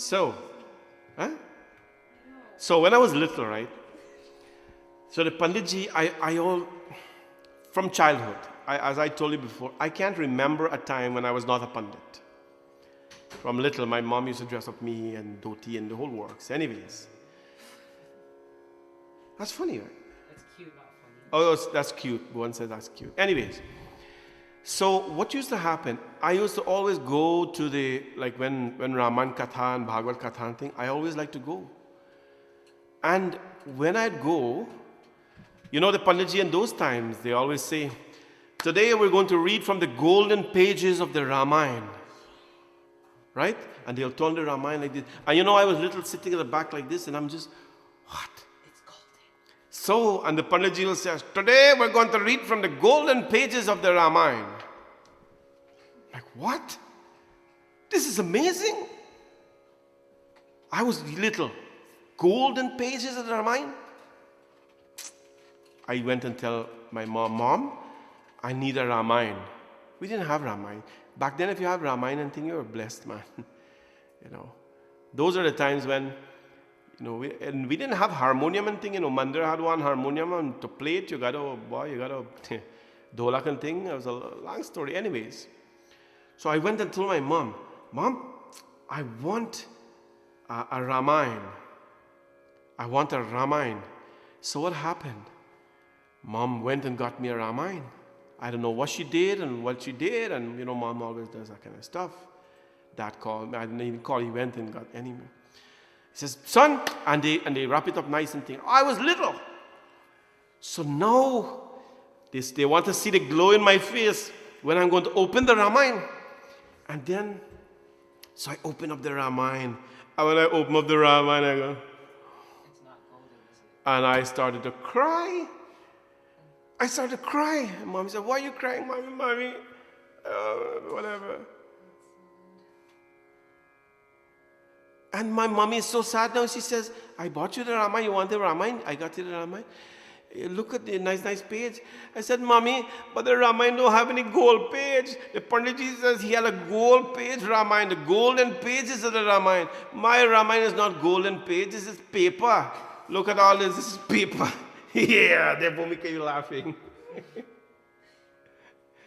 So, huh? So when I was little, right? So the Panditji, from childhood, as I told you before, I can't remember a time when I was not a Pandit. From little, my mom used to dress up me and dhoti and the whole works. Anyways. That's funny, right? That's cute, not funny. Oh, that's cute. One said that's cute. Anyways. So what used to happen, I used to always go to the, like when Raman Katha and Bhagavad Katha and thing, I always like to go. And when I'd go, you know the Panditji in those times, they always say, today we're going to read from the golden pages of the Ramayana. Right? And they'll turn the Ramayana like this. And you know, I was little sitting at the back like this, and I'm just, what? It's golden. So, and the Panditji will say, today we're going to read from the golden pages of the Ramayana. Like, what? This is amazing. I was little. Golden pages of the Ramayana? I went and tell my mom, I need a Ramayana. We didn't have Ramayana. Back then, if you have Ramayana and thing, you're blessed, man. You know, those are the times when, you know, we didn't have harmonium and thing. You know, Mandir had one harmonium, and to play it, you got to dholak and thing. It was a long story. Anyways, so I went and told my mom, I want a Ramayana. I want a Ramayana. So what happened? Mom went and got me a Ramayana. I don't know what she did, and you know, mom always does that kind of stuff. Dad called me. I didn't even call. He went and got anyway. He says, son, and they wrap it up nice and thing. I was little. So now they want to see the glow in my face when I'm going to open the Ramayana. And then, so I open up the Ramayana. And when I open up the Ramayana, I go, It's not golden, is it? and I started to cry. I started to cry. And Mom said, why are you crying, mommy? Whatever. And my mommy is so sad now. She says, I bought you the Ramayana. You want the Ramayana? I got you the Ramayana. Look at the nice page. I said, Mommy, but the Ramayana don't have any gold page. The Panditji says he had a gold page Ramayana. The golden pages of the Ramayana. My Ramayana is not golden page. This is paper. Look at all this. This is paper. Yeah, they're both you laughing.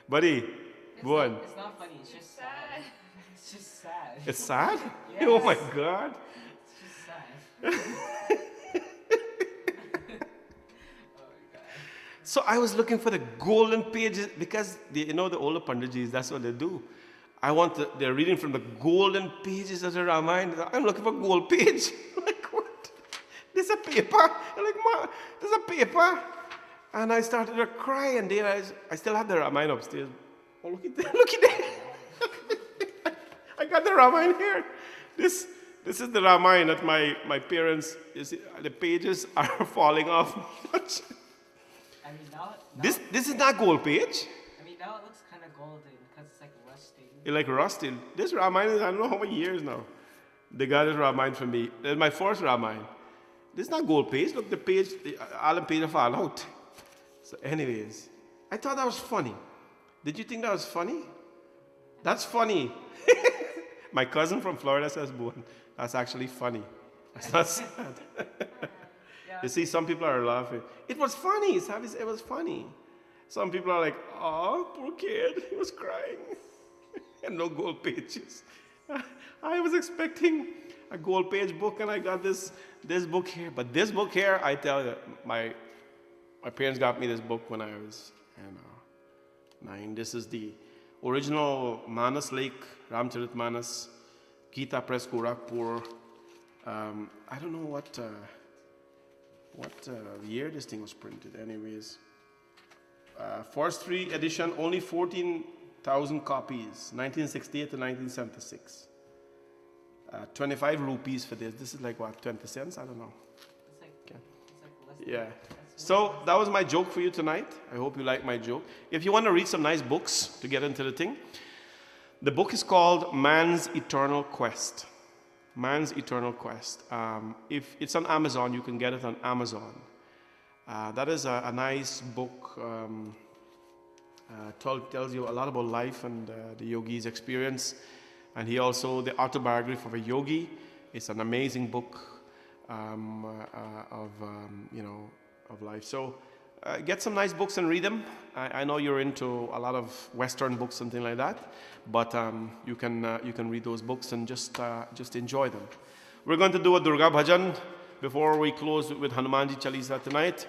Buddy, go on. It's not funny, it's just sad. It's just sad. It's sad? Yes. Oh my God. It's just sad. Oh my God. So I was looking for the golden pages because the older Panditjis, that's what they do. They're reading from the golden pages of the Ramayana. I'm looking for gold page. Like, what? There's a paper. I'm like, Mom, there's a paper. And I started to cry, and there I still have the Ramayana upstairs. Oh, look at that. Look at that. I got the Ramayana here. This is the Ramayana that my parents, you see, the pages are falling off. I mean, now This is not gold page. I mean, now it looks kind of golden because it's like rusting. It's like rusted. This Ramayana is, I don't know how many years now. They got this Ramayana for me. It's my first Ramayana. This is not gold page. Look, all the pages fall out. So anyways, I thought that was funny. Did you think that was funny? That's funny. My cousin from Florida says, Boone, that's actually funny. That's not sad. Yeah. You see, some people are laughing. It was funny. It was funny. Some people are like, oh, poor kid. He was crying. And no gold pages. I was expecting a gold page book, and I got this book here. But this book here, I tell you, my parents got me this book when I was 9. This is the original Manas Lake, Ramcharit Manas, Gita Press, Gorakhpur. I don't know what year this thing was printed. Anyways, first 3 edition, only 14,000 copies, 1968 to 1976. 25 rupees for this. This is like what, 20 cents? I don't know. It's like, Okay. it's like less than Yeah. that's So that was my joke for you tonight. I hope you like my joke. If you want to read some nice books to get into the thing, the book is called Man's Eternal Quest. Man's Eternal Quest. If it's on Amazon, you can get it on Amazon. That is a nice book. Tells you a lot about life and the yogi's experience. And he also, the autobiography of a yogi. It's an amazing book of life. So get some nice books and read them. I know you're into a lot of Western books, something like that, but you can read those books and just enjoy them. We're going to do a Durga Bhajan before we close with Hanumanji Chalisa tonight.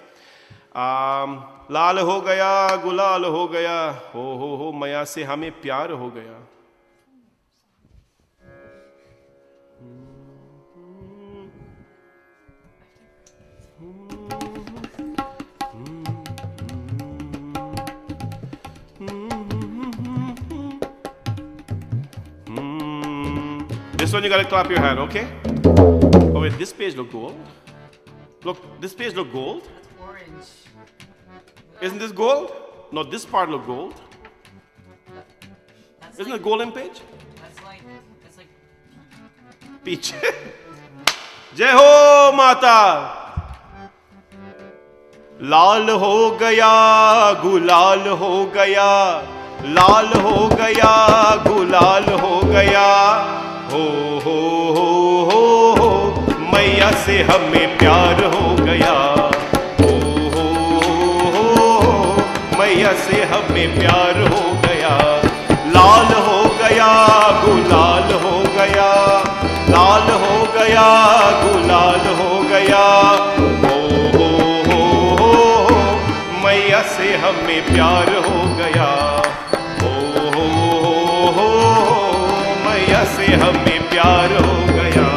लाल हो गया गुलाल हो गया हो मया से हमें प्यार हो गया. This one you gotta clap your hand, okay? Oh wait, this page look gold. Look, this page look gold. Orange. Isn't this gold? No, this part look gold. That's Isn't like, it golden page? That's like Peach. जय हो माता. लाल हो गया गुलाल हो गया, लाल हो गया गुलाल हो गया, हो मैया से हमें प्यार हो गया, हो मैया से हमें प्यार हो गया. लाल हो गया गुलाल हो गया, लाल हो गया गुलाल हो गया, हो मैया से हमें प्यार हो गया, हो मैया से हमें प्यार हो गया.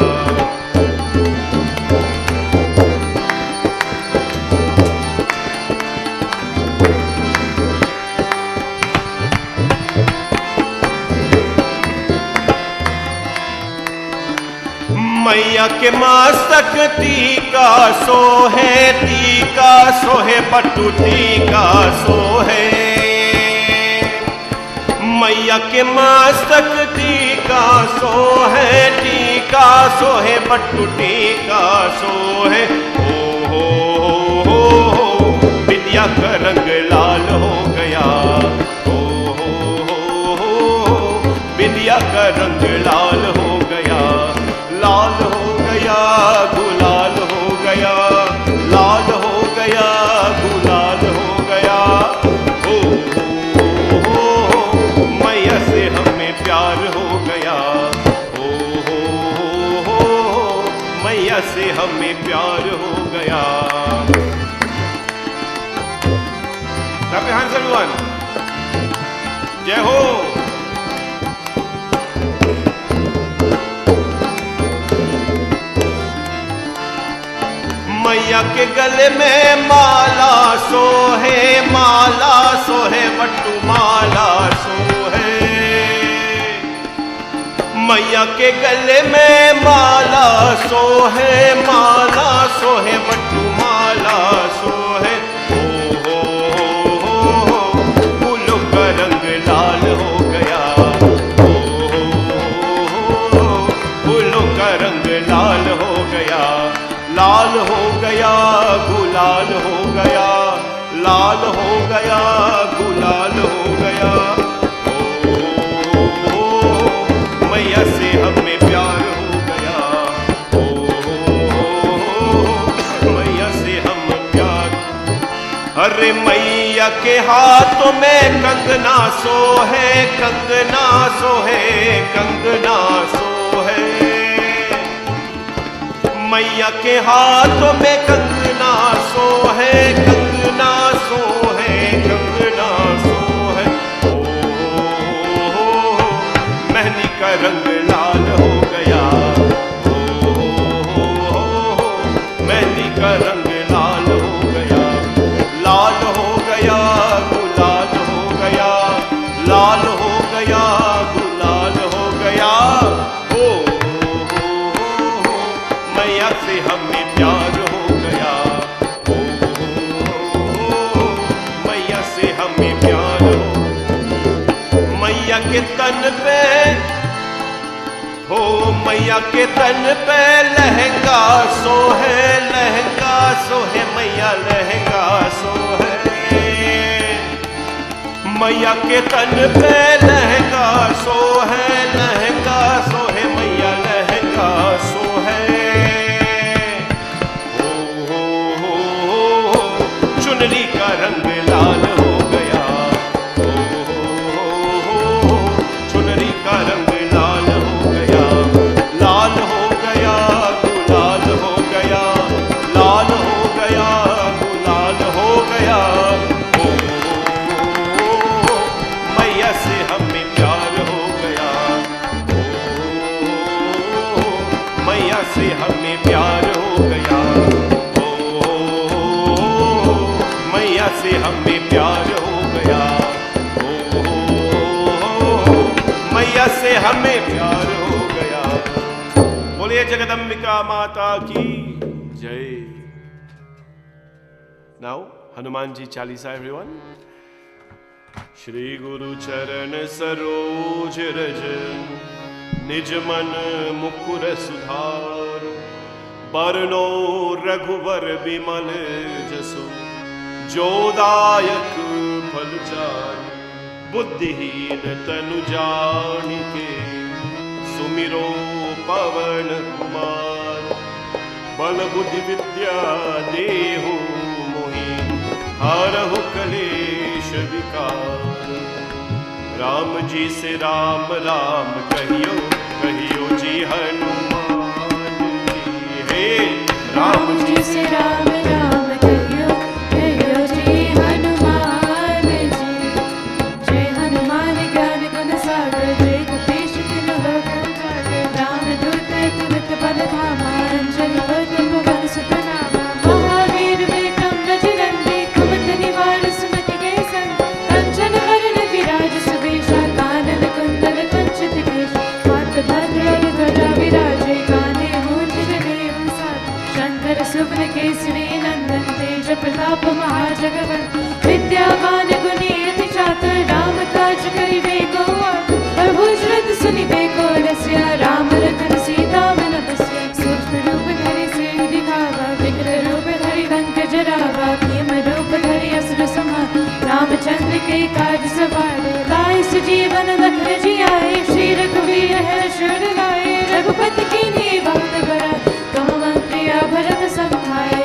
मैया के मस्तक टीका सोहे, टीका सोहे पट्टू टीका सोहे. मैया के मस्तक टीका सोहे, टीका सोहे पट्टू टीका सोहे. हो विद्या का रंग लाल हो गया, हो विद्या का रंग लाल हो गया. लाल हो गया गुलाल हो गया, लाल हो गया गुलाल हो गया, हो मैया से हमें प्यार हो गया, हो मैया से हमें प्यार हो गया. Clap your hands everyone. जय हो. मैया के गले में माला सोहे, माला सोहे बट्टू माला सोहे. मैया के गले में माला सोहे, माला सोहे बट्टू माला सोहे. हो फूलों का रंग लाल हो गया, हो फूलों का रंग लाल हो गया. लाल हो गया गुलाल हो गया, लाल हो गया गुलाल हो गया, हो मैया से हमें प्यार हो गया, हो मैया से हम प्यार. अरे मैया के हाथों में कंगना सोहे, कंगना सोहे, कंगना सोहे. मैया के हाथों में कंगना सोहे, कंगना सोहे, कंगना सोहे. हो मेहंदी का रंग लाल हो गया, हो मेहंदी का रंग लाल हो गया. लाल हो गया गुलाल हो गया, लाल हो गया गुलाल हो गया, हो मैया से हमें प्यार हो गया, हो मैया से हमें प्यार हो. मैया के तन पे, हो मैया के तन पे लहंगा सोहे, लहंगा सोहे मैया लहंगा सोहे. मैया के तन पे लहंगा सोहे, लहंगा सोहे मैया लहंगा सोहे. प्यार हो गया। बोलिए जगदम्बिका माता की जय। Now Hanuman ji Chalisa everyone. श्री गुरु चरण सरोज रज निज मन मुकुर सुधार। बरनो रघुवर बिमल जसु जो दायक फल चारि। बुद्धिहीन तनु जानिके सुमिरो पवन कुमार। बल बुद्धि विद्या देहु मोहि हरहु कलेश विकार। राम जी से राम राम कहियो कहियो जी हनुमान जी। हे राम जी से राम राम कहियो कहियो जी हनुमान जी। जय हनुमान ज्ञान गुण सागर जय कपीश तिनु लोक उजागर। राम दूत तुलित बल धामा अंजनी पुत्र पवन सुत नामा। महावीर विक्रम बजरंगी कुमति निवार सुमति के संग। कंचन वरण विराज सुबेशा कानन कुंडल कुंचित केश। हाथ भद्र ध्वजा विराजे काने मूंज जनेऊ साज। शंकर सुवन केसरी नंदन तेज प्रताप महाजगवंदन। विद्यावान गुणी अति चातुर राम काज करिबे को आतुर। प्रभु श्रुत सुनिबे को रसिया राम लखन सीता मन बसिया। सूक्ष्म रूप धरि सिर दिखावा विकट रूप धरि लंक जरावा। भीम रूप धरि असुर संहार रामचंद्र के काज सवारे। लाए सुजीवन लखन जियाए श्री रघुवीर हर्ष उर लाए। रघुपति कीन्ही बहुत बड़ा तुम मंत्रिया भरत सम भाई।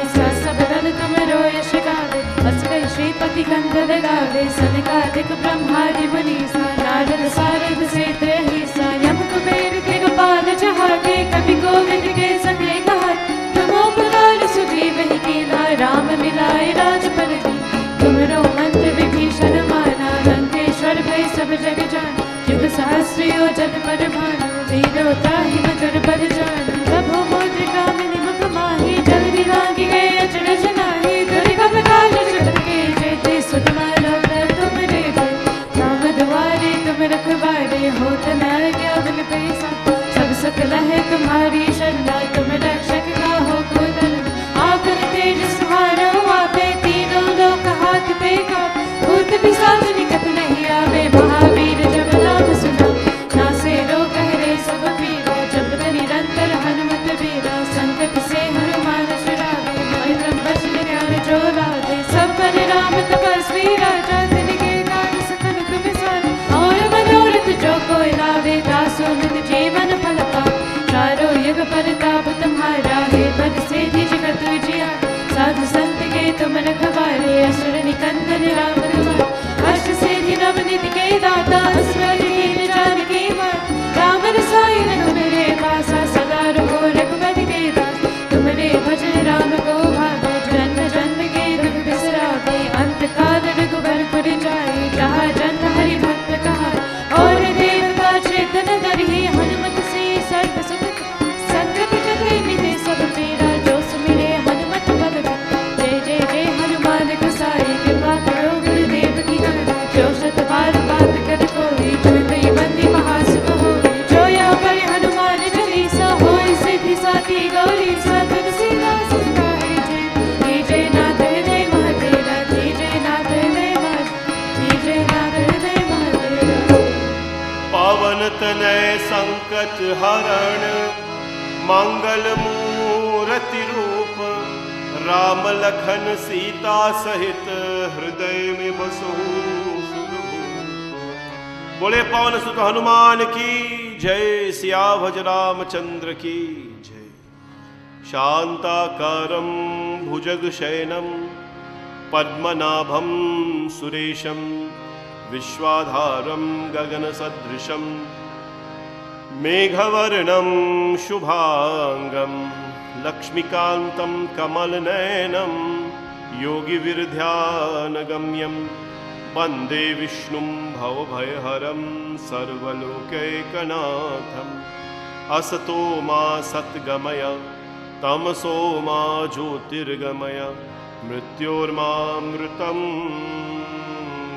सब दल तुम रोयश गावे अस कहि श्रीपति कंठ लगावे। सनकादिक ब्रह्मादि मुनीसा नारद सारद सहित अहिसा। यम कुबेर दिगपाल चहाते कवि कोविद के संगे कहाते। तुम उपकार सुग्रीव ही कीन्हा राम मिलाए राजपद दीन्हा। तुमरो मंत्र विभीषण माना लंकेश्वर भय सब जग जाना। युग सहस्र योजन पर भानु वीरो ताहि मधुर बल जानु। प्रभु मुद्रिका मिलि मुख माहि जल्दी लांघि गए अचरज नाहि। दुर्गम काज जगत के जेते सुत मारो तुम रे भय। राम दुआरे तुम रखवारे होत न आज्ञा बिन पैसा। सब सकल है तुम्हारी शरणा तुम रक्षक काहू को डरना। आपन तेज सहारो आपे तीनों लोक हाथ पे कापे। भूत पिशाच निकट नहीं आवे महावीर जब नाम सुना। नासे रोग हरे सब पीरा जपत निरंतर हनुमत वीरा। संकट से हनुमान छुड़ावे मन क्रम वचन ध्यान जो लावे। सब पर राम तपस्वी राजा तिनके काज सकल तुम साजा। और मनोरथ जो कोई लावे तासु नित जीवन फल पावे। चारों युग परताप तुम्हारा है पद सिद्धि जगत उजियारा। साधु संत के तुम रखवारे असुर निकंदन राम दुआरे। अष्ट सिद्धि नव निधि के दाता असवर दीन जानकी माता। राम रसायन तुम्हारे पासा सदा रहो रघुपति के दास। तुम्हारे भजन राम को भावे जन्म जन्म के दुख बिसरावे। अंत काल रघुबर जाए जहाँ जन हरि भक्त कहाए। और देवता चेतन धरि हनुमत से सर्व सुख। संकट कटे मिटे सब पीरा जो सुमिरे हनुमत बल बीरा। जय जय जय हनुमान गोसाई कृपा करो गुरुदेव की नाई। जो शत बार बात कर कोई जो कई बंदी महासुख होई। जो यहाँ पर हनुमान चालीसा होई सिद्धि साखी गौरी सा। तुलसीदास सदा है जय नाथ हृदय महादेवा। जय नाथ हृदय महादेवा। जय नाथ हृदय महादेवा। पावन तनय संकट हरण मंगल मूर्ति रूप। राम लखन सीता सहित हृदय में बसहु सुरभूप। बोले पवन सुत हनुमान की जय। सिया भज रामचंद्र की जय। शांताकारं भुजगशयनं पद्मनाभं सुरेशं। विश्वाधारं गगनसदृशं मेघवर्णं शुभांगं। लक्ष्मीकान्तं कमलनयनं योगिविरध्यानगम्यं। वन्दे विष्णुं भवभयहरं सर्वलोकैकनाथम्। असतो मा सद्गमय तमसो मा ज्योतिर्गमय। मृत्योर्मामृतं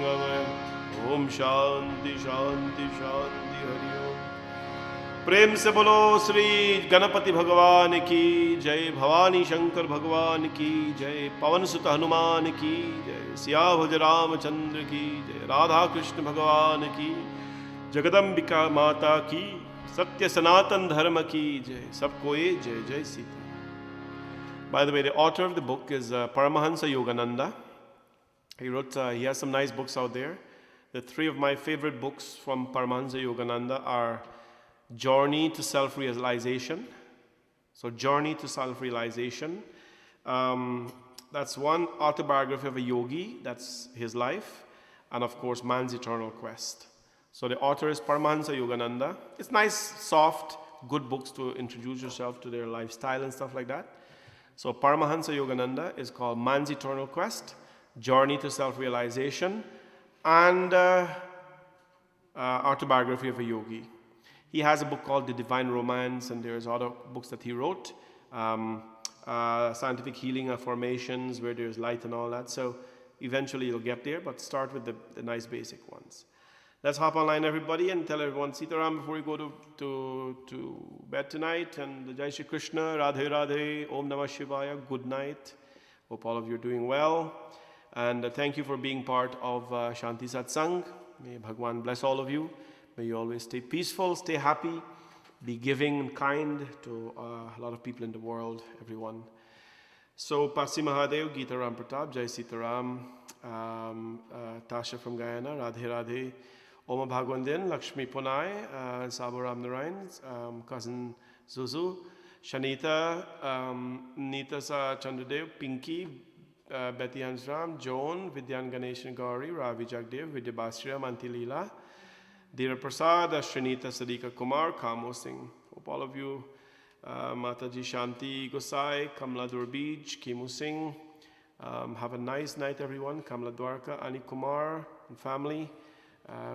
गमय। ओम शांति शांति शांति हरि ओम। प्रेम से बोलो श्री गणपति भगवान की जय, भवानी शंकर भगवान की जय, पवन सुत हनुमान की जय, सियाभुज रामचंद्र की जय, राधा कृष्ण भगवान की, जगदम्बिका माता की, सत्य सनातन धर्म की जय। सबको ये जय जय Sita. By the way, the author of the book is Paramahansa Yogananda. He has some nice books out there. The three of my favorite books from Paramahansa Yogananda are Journey to Self-Realization. So Journey to Self-Realization. That's one. Autobiography of a Yogi, that's his life. And of course, Man's Eternal Quest. So the author is Paramahansa Yogananda. It's nice, soft, good books to introduce yourself to their lifestyle and stuff like that. So Paramahansa Yogananda is called Man's Eternal Quest, Journey to Self-Realization, and Autobiography of a Yogi. He has a book called The Divine Romance, and there's other books that he wrote, Scientific Healing Affirmations, where there's light and all that. So eventually you'll get there, but start with the nice basic ones. Let's hop online, everybody, and tell everyone Sitaram before we go to bed tonight. And Jai Shri Krishna, Radhe Radhe, Om Namah Shivaya, good night. Hope all of you are doing well. And thank you for being part of Shanti Satsangh. May Bhagwan bless all of you. May you always stay peaceful, stay happy, be giving and kind to a lot of people in the world, everyone. So, Pasi Mahadev, Gita Ram Pratap, Jai Sitaram, Tasha from Guyana, Radhe Radhe, Oma Bhagwandin, Lakshmi Punai, Sabaram Narayan, cousin Zuzu, Shanita, Nita Chandradev, Pinky, Betty Hansram, Joan, Vidyan Ganeshan Gauri, Ravi Jagdev, Vidyabhasriya, Mantilila, Dira Prasad, Srinita Sadika Kumar, Kamo Singh. Hope all of you, Mataji Shanti Gosai, Kamla Durbij, Kimu Singh, have a nice night, everyone. Kamla Dwarka, Ani Kumar and family.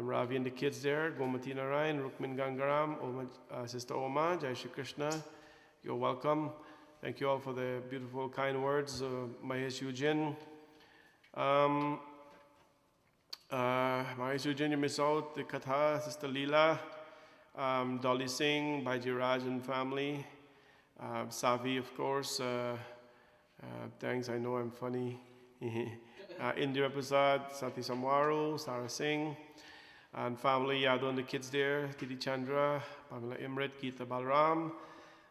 Ravi and the kids there, Gomati Narayan, Rukmin Gangaram, Sister Oma, Jai Shri Krishna, you're welcome. Thank you all for the beautiful, kind words. Mahesh Eugene. Mahesh Eugene, you miss out the Katha, Sister Leela, Dolly Singh, Bhaiji Raj and family, Savi, of course. Thanks, I know I'm funny. Indira Prasad, Sati Samwaru, Sarah Singh, and family, Yadu and the kids there, Titi Chandra, Pamela Imrit, Geeta Balram,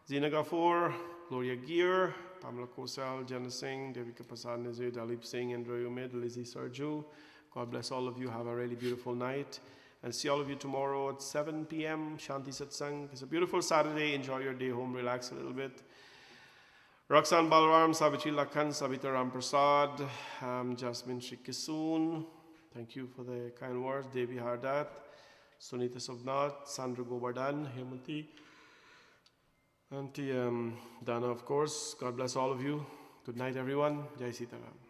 Zina Gafur, Gloria Gear, Pamela Kosal, Jana Singh, Devika Prasad Nazir, Dalip Singh, Indra Umid, Lizzie Sarju. God bless all of you. Have a really beautiful night. And see all of you tomorrow at 7 p.m. Shanti Satsang. It's a beautiful Saturday. Enjoy your day home. Relax a little bit. Roxanne Balram, Savichi Lakhan, Savita Ram Prasad, Jasmine Shikisoon. Thank you for the kind words. Devi Hardat, Sunita Subnath, Sandra Govardhan, Hemati, Auntie Dana, of course. God bless all of you. Good night, everyone. Jai Sitaram.